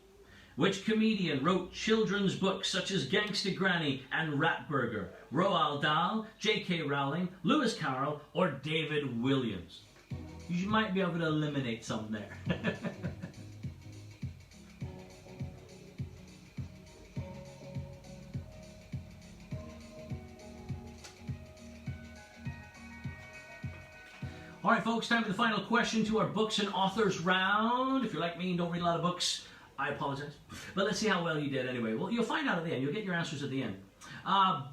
Which comedian wrote children's books such as Gangsta Granny and Ratburger? Roald Dahl, J.K. Rowling, Lewis Carroll, or David Williams? You might be able to eliminate some there. All right, folks, time for the final question to our books and authors round. If you're like me and don't read a lot of books, I apologize. But let's see how well you did anyway. Well, you'll find out at the end. You'll get your answers at the end.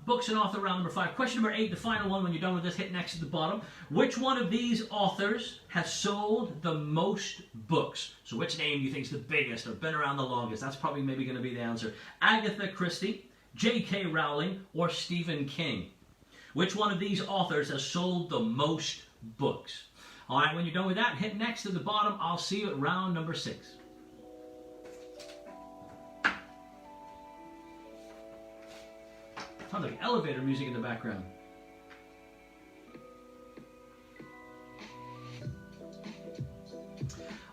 Books and author round number 5. Question number 8, the final one. When you're done with this, hit next at the bottom. Which one of these authors has sold the most books? So which name do you think is the biggest or been around the longest? That's probably maybe going to be the answer. Agatha Christie, J.K. Rowling, or Stephen King? Which one of these authors has sold the most books? All right, when you're done with that, hit next at the bottom. I'll see you at round number 6. Sounds like elevator music in the background.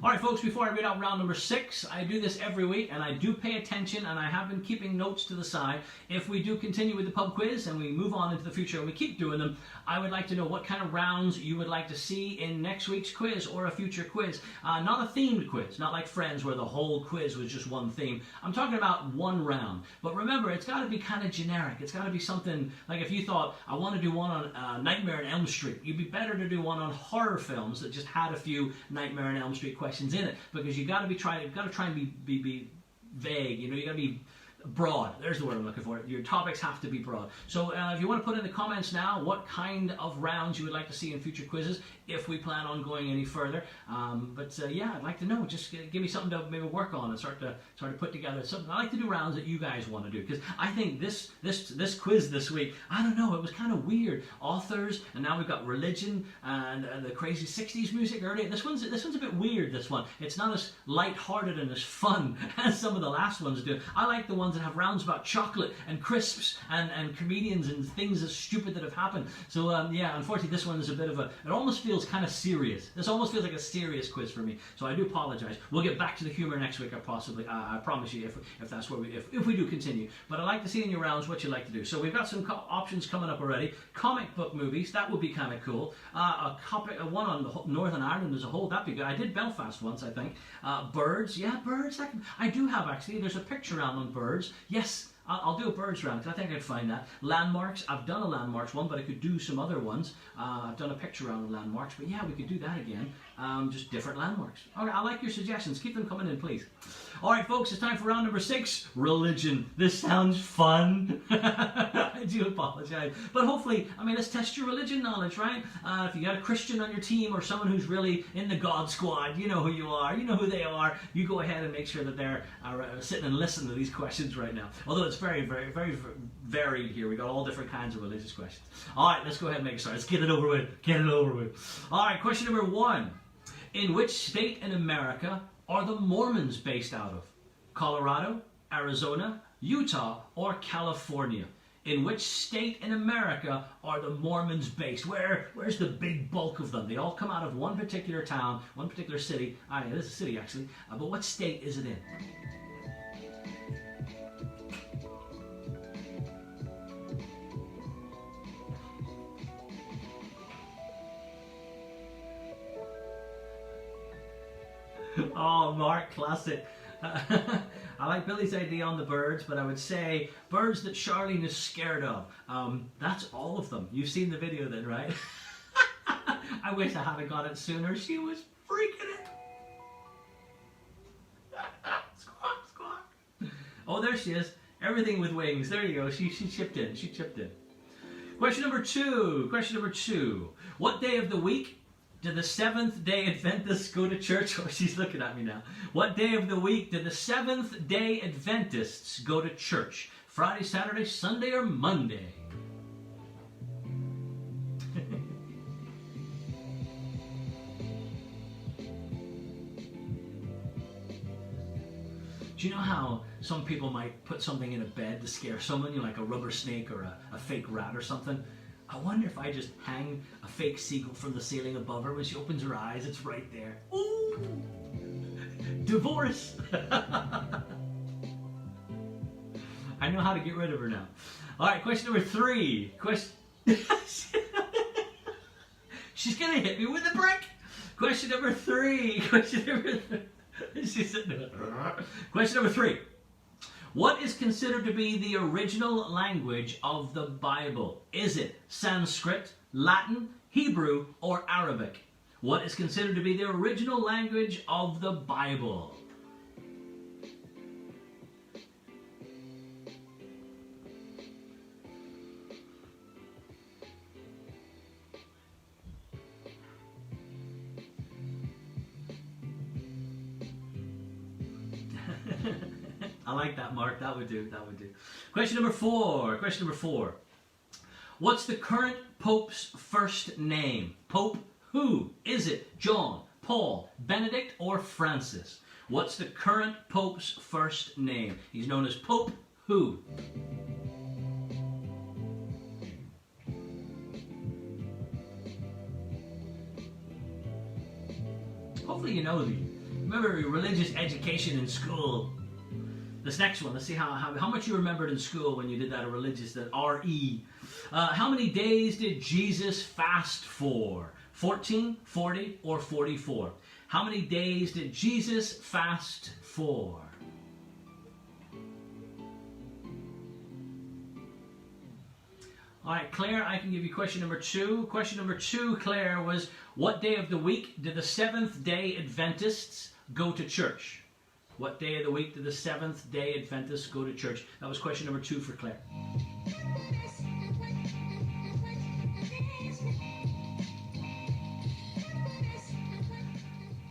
All right, folks, before I read out round number 6, I do this every week, and I do pay attention, and I have been keeping notes to the side. If we do continue with the pub quiz, and we move on into the future, and we keep doing them, I would like to know what kind of rounds you would like to see in next week's quiz or a future quiz. Not a themed quiz, not like Friends where the whole quiz was just one theme. I'm talking about one round. But remember, it's got to be kind of generic. It's got to be something, like if you thought, I want to do one on Nightmare on Elm Street, you'd be better to do one on horror films that just had a few Nightmare on Elm Street questions in it, because you've got to try and be vague. You know, you got to be broad. There's the word I'm looking for. Your topics have to be broad. So if you want to put in the comments now what kind of rounds you would like to see in future quizzes, if we plan on going any further. Yeah, I'd like to know. Just give me something to maybe work on and start to put together something. I like to do rounds that you guys want to do, because I think this quiz this week, I don't know, it was kind of weird. Authors, and now we've got religion and the crazy 60s music earlier. This one's a bit weird, this one. It's not as lighthearted and as fun as some of the last ones do. I like the ones that have rounds about chocolate and crisps and comedians and things that's stupid that have happened. So yeah, unfortunately this one is a bit of it almost feels kind of serious. This almost feels like a serious quiz for me. So I do apologize. We'll get back to the humor next week, I promise you, if that's where if we do continue. But I'd like to see in your rounds what you like to do. So we've got some options coming up already. Comic book movies, that would be kind of cool. One on the Northern Ireland as a whole, that'd be good. I did Belfast once, I think. Birds, yeah, birds. I do have actually. There's a picture around on birds. Yes, I'll do a birds round, because I think I'd find that. Landmarks, I've done a landmarks one, but I could do some other ones. I've done a picture round of landmarks, but yeah, we could do that again. Just different landmarks. All right, I like your suggestions. Keep them coming in, please. All right, folks, it's time for round number 6, religion. This sounds fun. I do apologize. But hopefully, let's test your religion knowledge, right? If you got a Christian on your team or someone who's really in the God Squad, you know who you are, you know who they are. You go ahead and make sure that they're sitting and listening to these questions right now. Although it's very, very, very varied here. We got all different kinds of religious questions. All right, let's go ahead and make it start. Let's get it over with. Get it over with. All right, question number 1. In which state in America are the Mormons based out of? Colorado, Arizona, Utah, or California? In which state in America are the Mormons based? Where's the big bulk of them? They all come out of one particular town, one particular city. It is a city actually, but what state is it in? Oh, Mark, classic. I like Billy's idea on the birds, but I would say birds that Charlene is scared of. That's all of them. You've seen the video then, right? I wish I hadn't got it sooner. She was freaking it. Squawk, squawk. Oh, there she is. Everything with wings. There you go. She chipped in. She chipped in. Question number 2. Question number 2. What day of the week did the Seventh-day Adventists go to church? Oh, she's looking at me now. What day of the week did the Seventh-day Adventists go to church? Friday, Saturday, Sunday, or Monday? Do you know how some people might put something in a bed to scare someone, like a rubber snake or a fake rat or something? I wonder if I just hang a fake seagull from the ceiling above her when she opens her eyes. It's right there. Ooh! Divorce! I know how to get rid of her now. All right, question number 3. She's gonna hit me with a brick. Question number 3. Question number 3. What is considered to be the original language of the Bible? Is it Sanskrit, Latin, Hebrew, or Arabic? What is considered to be the original language of the Bible? I like that, Mark. That would do. That would do. Question number 4. Question number 4. What's the current Pope's first name? Pope who? Is it John, Paul, Benedict, or Francis? What's the current Pope's first name? He's known as Pope who? Hopefully you know these. Remember religious education in school. This next one, let's see how much you remembered in school when you did that religious, that R-E. How many days did Jesus fast for? 14, 40, or 44? How many days did Jesus fast for? All right, Claire, I can give you question number 2. Question number 2, Claire, was what day of the week did the Seventh-day Adventists go to church? What day of the week did the Seventh-day Adventists go to church? That was question number 2 for Claire.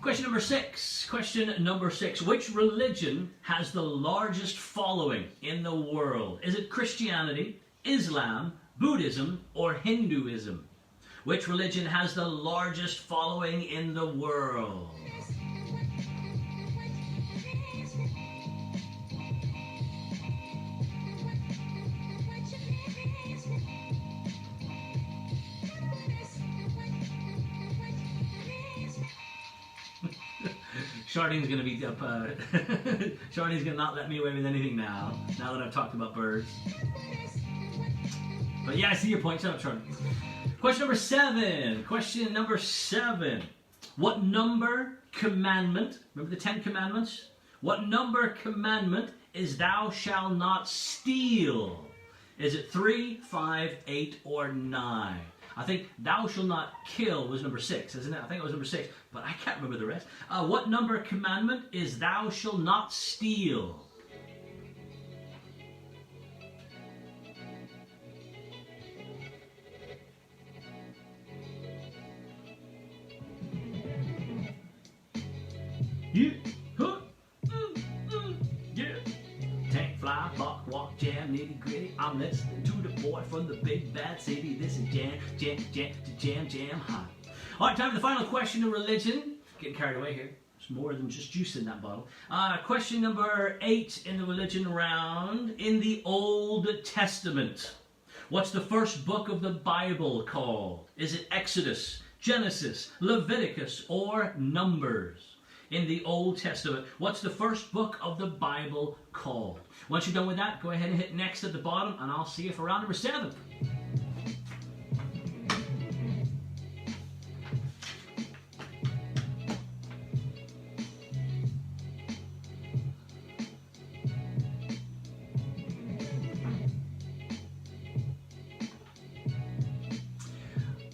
Question number 6. Question number 6. Which religion has the largest following in the world? Is it Christianity, Islam, Buddhism, or Hinduism? Which religion has the largest following in the world? Charlene's going to be up. Charlene's going to not let me away with anything now that I've talked about birds. But yeah, I see your point. Shut up, Charlene. Question number 7. Question number 7. What number commandment, remember the 10 commandments? What number commandment is thou shalt not steal? Is it 3, 5, 8, or 9? I think thou shalt not kill was number 6, isn't it? I think it was number 6, but I can't remember the rest. What number commandment is thou shalt not steal? Yeah. Huh. Yeah. Tank, fly, bark, walk, jam, nitty gritty. I'm listening to the boy from the big bad city. This is jam hot. All right, time for the final question of religion. Getting carried away here. There's more than just juice in that bottle. Question number 8 in the religion round. In the Old Testament, what's the first book of the Bible called? Is it Exodus, Genesis, Leviticus, or Numbers? In the Old Testament, what's the first book of the Bible called? Once you're done with that, go ahead and hit next at the bottom, and I'll see you for round number 7.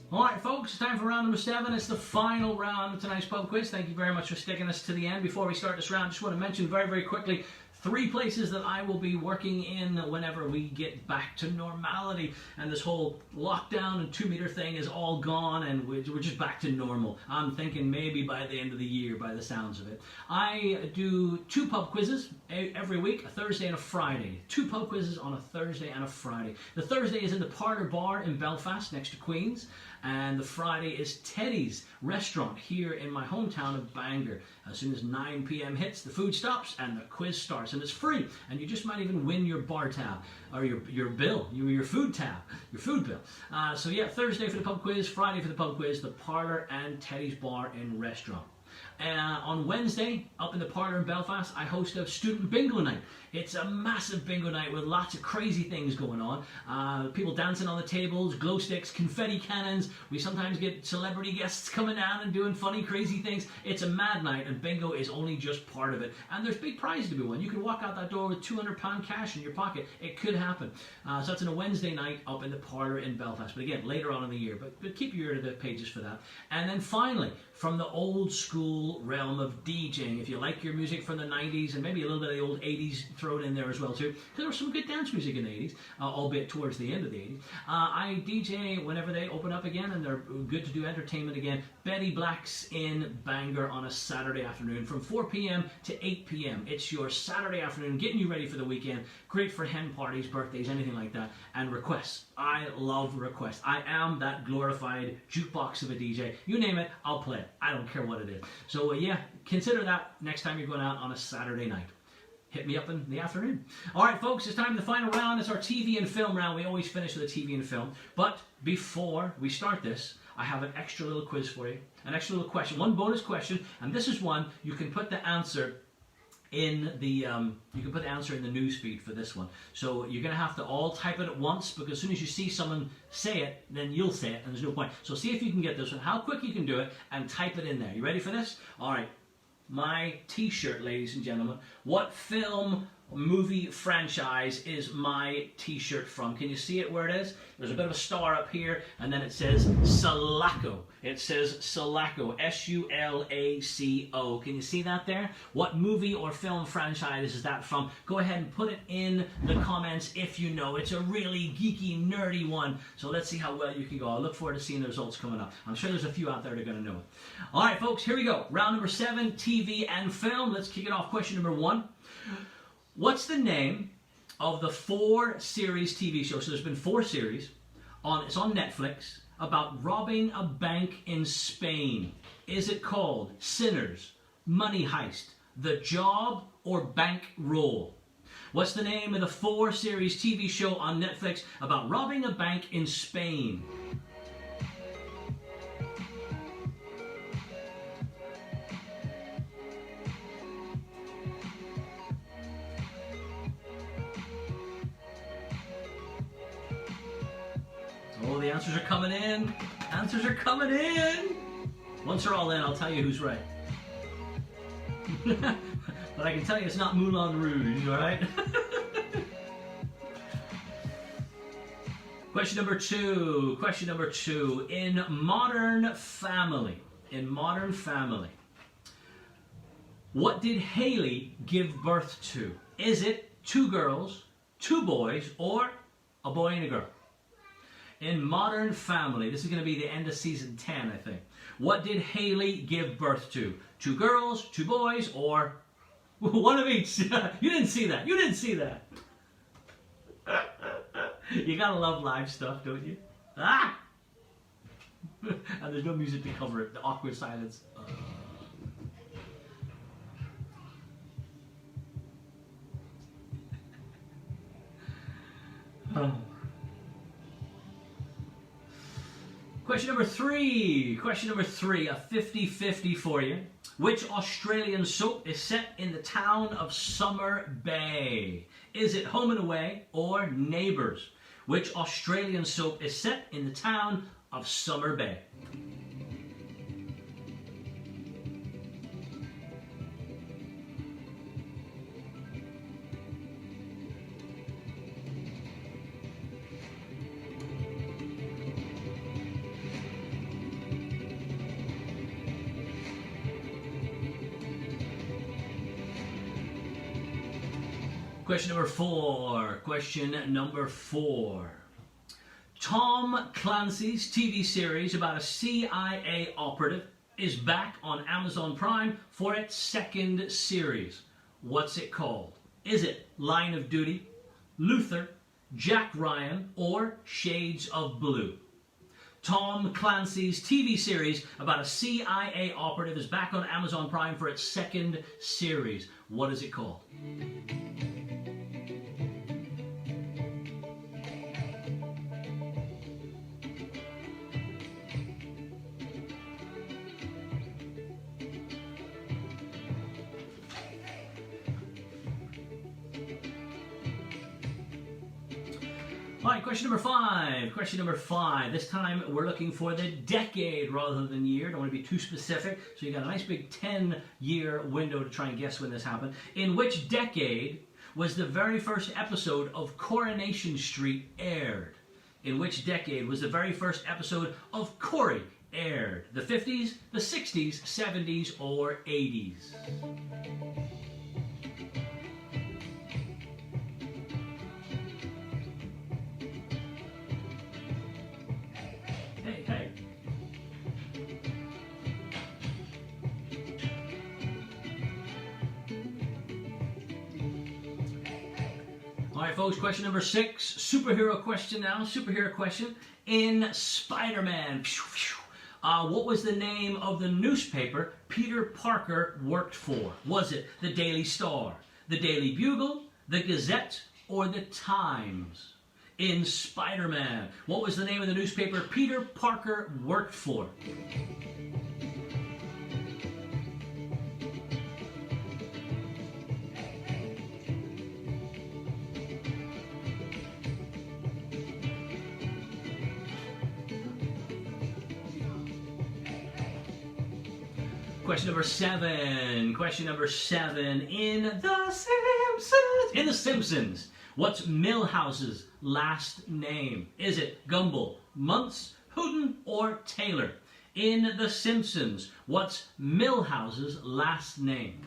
Alright folks, it's time for round number 7. It's the final round of tonight's pub quiz. Thank you very much for sticking us to the end. Before we start this round, I just want to mention very, very quickly 3 places that I will be working in whenever we get back to normality and this whole lockdown and 2-meter thing is all gone and we're just back to normal. I'm thinking maybe by the end of the year, by the sounds of it. I do 2 pub quizzes every week, a Thursday and a Friday. 2 pub quizzes on a Thursday and a Friday. The Thursday is in the Parlour Bar in Belfast next to Queen's, and the Friday is Teddy's restaurant here in my hometown of Bangor. As soon as 9 p.m. hits, the food stops and the quiz starts. parts, and it's free. And you just might even win your bar tab, or your bill, your food tab, your food bill. So yeah, Thursday for the pub quiz, Friday for the pub quiz, the parlour and Teddy's Bar and Restaurant. On Wednesday, up in the parlour in Belfast, I host a student bingo night. It's a massive bingo night with lots of crazy things going on. People dancing on the tables, glow sticks, confetti cannons. We sometimes get celebrity guests coming down and doing funny, crazy things. It's a mad night, and bingo is only just part of it. And there's big prizes to be won. You can walk out that door with £200 cash in your pocket. It could happen. So that's on a Wednesday night up in the parlour in Belfast. But again, later on in the year. But keep your ear to the pages for that. And then finally, from the old school realm of DJing, if you like your music from the 90s and maybe a little bit of the old 80s thrown in there as well too, because there was some good dance music in the 80s, albeit towards the end of the 80s. I DJ whenever they open up again, and they're good to do entertainment again. Betty Black's in Bangor on a Saturday afternoon from 4 p.m. to 8 p.m. It's your Saturday afternoon, getting you ready for the weekend. Great for hen parties, birthdays, anything like that. And requests. I love requests. I am that glorified jukebox of a DJ. You name it, I'll play it. I don't care what it is. So yeah, consider that next time you're going out on a Saturday night. Hit me up in the afternoon. All right, folks, it's time for the final round. It's our TV and film round. We always finish with a TV and film. But before we start this, I have an extra little quiz for you. An extra little question. One bonus question. And this is one you can put the answer in the news feed for this one. So you're going to have to all type it at once, because as soon as you see someone say it, then you'll say it, and there's no point. So see if you can get this one, how quick you can do it, and type it in there. You ready for this? All right. My t-shirt, ladies and gentlemen. What film, movie franchise is my t-shirt from? Can you see it where it is? There's a bit of a star up here, and then it says Sulaco. It says Sulaco, S-U-L-A-C-O. Can you see that there? What movie or film franchise is that from? Go ahead and put it in the comments if you know. It's a really geeky, nerdy one, so let's see how well you can go. I look forward to seeing the results coming up. I'm sure there's a few out there that are going to know it. All right, folks, here we go. Round number 7, TV and film. Let's kick it off. Question number 1. What's the name of the 4-series TV show? So there's been 4 series. It's on Netflix, about robbing a bank in Spain. Is it called Sinners, Money Heist, The Job, or Bankroll? What's the name of the 4-series TV show on Netflix about robbing a bank in Spain? Oh, the answers are coming in. Answers are coming in. Once they're all in, I'll tell you who's right. But I can tell you it's not Moulin Rouge, all right? Question number 2. Question number 2. In Modern Family, what did Haley give birth to? Is it 2 girls, 2 boys, or a boy and a girl? In Modern Family, this is going to be the end of season 10, I think. What did Haley give birth to? 2 girls, 2 boys, or one of each? You didn't see that. You didn't see that. You gotta love live stuff, don't you? Ah! And there's no music to cover it. The awkward silence. Question number 3. Question number 3. A 50-50 for you. Which Australian soap is set in the town of Summer Bay? Is it Home and Away or Neighbours? Which Australian soap is set in the town of Summer Bay? Question number 4. Question number 4. Tom Clancy's TV series about a CIA operative is back on Amazon Prime for its 2nd series. What's it called? Is it Line of Duty, Luther, Jack Ryan, or Shades of Blue? Tom Clancy's TV series about a CIA operative is back on Amazon Prime for its second series. What is it called? Alright, question number 5. Question number 5. This time we're looking for the decade rather than year. Don't want to be too specific. So you got a nice big 10-year window to try and guess when this happened. In which decade was the very first episode of Coronation Street aired? In which decade was the very first episode of Corrie aired? The 50s, the 60s, 70s, or 80s? Alright folks, question number 6, superhero question now, superhero question. In Spider-Man, what was the name of the newspaper Peter Parker worked for? Was it the Daily Star, the Daily Bugle, the Gazette, or the Times? In Spider-Man, what was the name of the newspaper Peter Parker worked for? Question number 7. Question number 7. In The Simpsons. In The Simpsons, what's Milhouse's last name? Is it Gumbel, Muntz, Hooten, or Taylor? In The Simpsons, what's Milhouse's last name?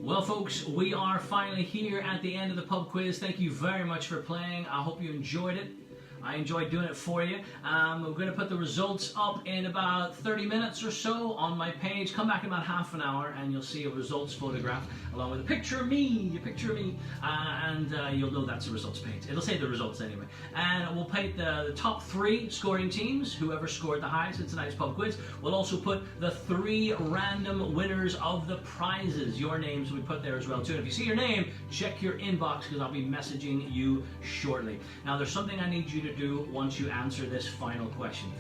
Well folks, we are finally here at the end of the pub quiz. Thank you very much for playing. I hope you enjoyed it. I enjoyed doing it for you. We're going to put the results up in about 30 minutes or so on my page. Come back in about half an hour and you'll see a results photograph along with a picture of me, and you'll know that's the results page. It'll say the results anyway. And we'll pick the top 3 scoring teams, whoever scored the highest in tonight's pub quiz. We'll also put the 3 random winners of the prizes. Your names will be put there as well too. And if you see your name, check your inbox because I'll be messaging you shortly. Now there's something I need you to do once you answer this final question.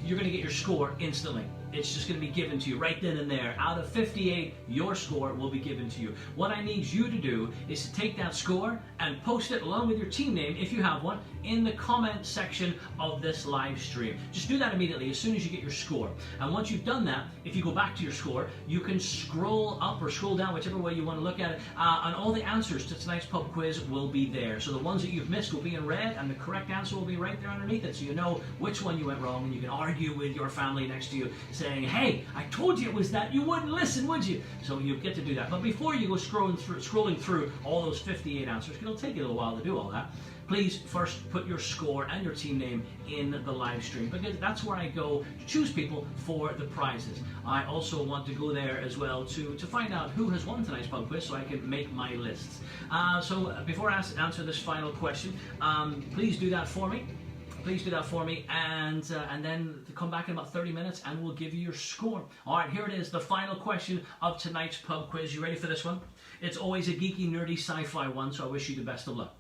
You're going to get your score instantly. It's just going to be given to you right then and there. Out of 58, your score will be given to you. What I need you to do is to take that score and post it along with your team name, if you have one, in the comment section of this live stream. Just do that immediately as soon as you get your score. And once you've done that, if you go back to your score, you can scroll up or scroll down, whichever way you want to look at it, and all the answers to tonight's pub quiz will be there. So the ones that you've missed will be in red, and the correct answer will be right there underneath it, so you know which one you went wrong, and you can argue with your family next to you, saying, hey, I told you it was that, you wouldn't listen, would you? So you get to do that. But before you go scrolling through all those 58 answers, it'll take you a little while to do all that, please first put your score and your team name in the live stream, because that's where I go to choose people for the prizes. I also want to go there as well to find out who has won tonight's pub quiz so I can make my lists. So before I answer this final question, please do that for me. Please do that for me, and then come back in about 30 minutes and we'll give you your score. Alright, here it is, the final question of tonight's pub quiz. You ready for this one? It's always a geeky, nerdy sci-fi one, so I wish you the best of luck.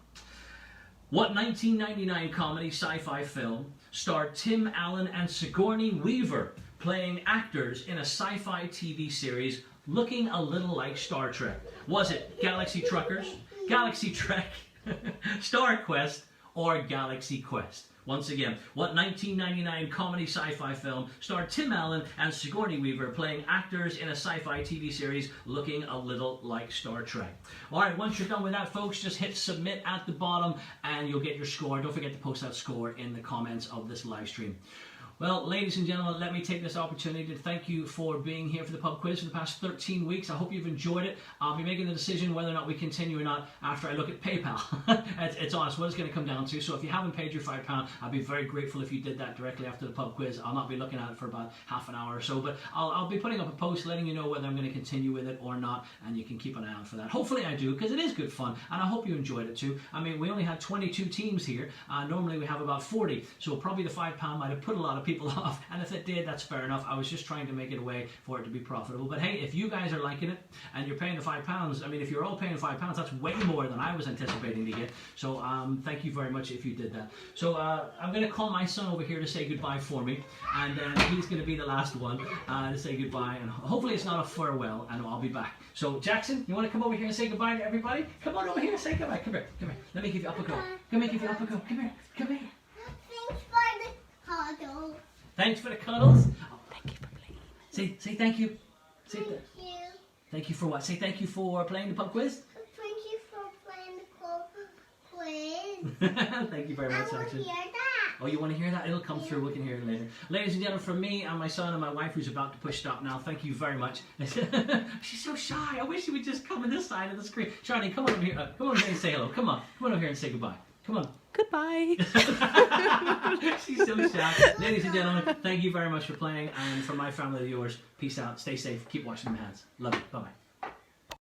What 1999 comedy sci-fi film starred Tim Allen and Sigourney Weaver playing actors in a sci-fi TV series looking a little like Star Trek? Was it Galaxy Truckers, Galaxy Trek, Star Quest, or Galaxy Quest? Once again, what 1999 comedy sci-fi film starred Tim Allen and Sigourney Weaver playing actors in a sci-fi TV series looking a little like Star Trek? Alright, once you're done with that, folks, just hit submit at the bottom and you'll get your score. Don't forget to post that score in the comments of this live stream. Well, ladies and gentlemen, let me take this opportunity to thank you for being here for the pub quiz for the past 13 weeks. I hope you've enjoyed it. I'll be making the decision whether or not we continue or not after I look at PayPal. It's honest, what it's going to come down to. So if you haven't paid your £5, I'd be very grateful if you did that directly after the pub quiz. I'll not be looking at it for about half an hour or so, but I'll be putting up a post letting you know whether I'm going to continue with it or not, and you can keep an eye out for that. Hopefully I do, because it is good fun, and I hope you enjoyed it too. I mean, we only had 22 teams here. Normally we have about 40, so probably the £5 might have put a lot of people off, and if it did, that's fair enough. I was just trying to make it a way for it to be profitable. But hey, if you guys are liking it and you're paying the £5, I mean, if you're all paying £5, that's way more than I was anticipating to get. So thank you very much if you did that. So I'm going to call my son over here to say goodbye for me, and then he's going to be the last one to say goodbye, and hopefully it's not a farewell, and I'll be back. So Jackson, you want to come over here and say goodbye to everybody? Come on over here and say goodbye. Come here, come here. Let me give you up a go. Let me give you up a go. Come here, come here. Thanks for the cuddle. Thanks for the cuddles. Oh, thank you for playing. Say thank you. Say Thank you. thank you for what? Say thank you for playing the pub quiz. Thank you for playing the quiz. Thank you very I much, want to Jackson. hear that. Oh, you want to hear that? It'll come through. We can hear it later. Ladies and gentlemen, from me and my son and my wife, who's about to push stop now, thank you very much. She's so shy. I wish she would just come on this side of the screen. Charlie, come on over here. Come on over here and say hello. Come on. Come on over here and say goodbye. Come on. Goodbye. She's so shy. Ladies and gentlemen, thank you very much for playing. And from my family to yours, peace out. Stay safe. Keep washing your hands. Love you. Bye-bye.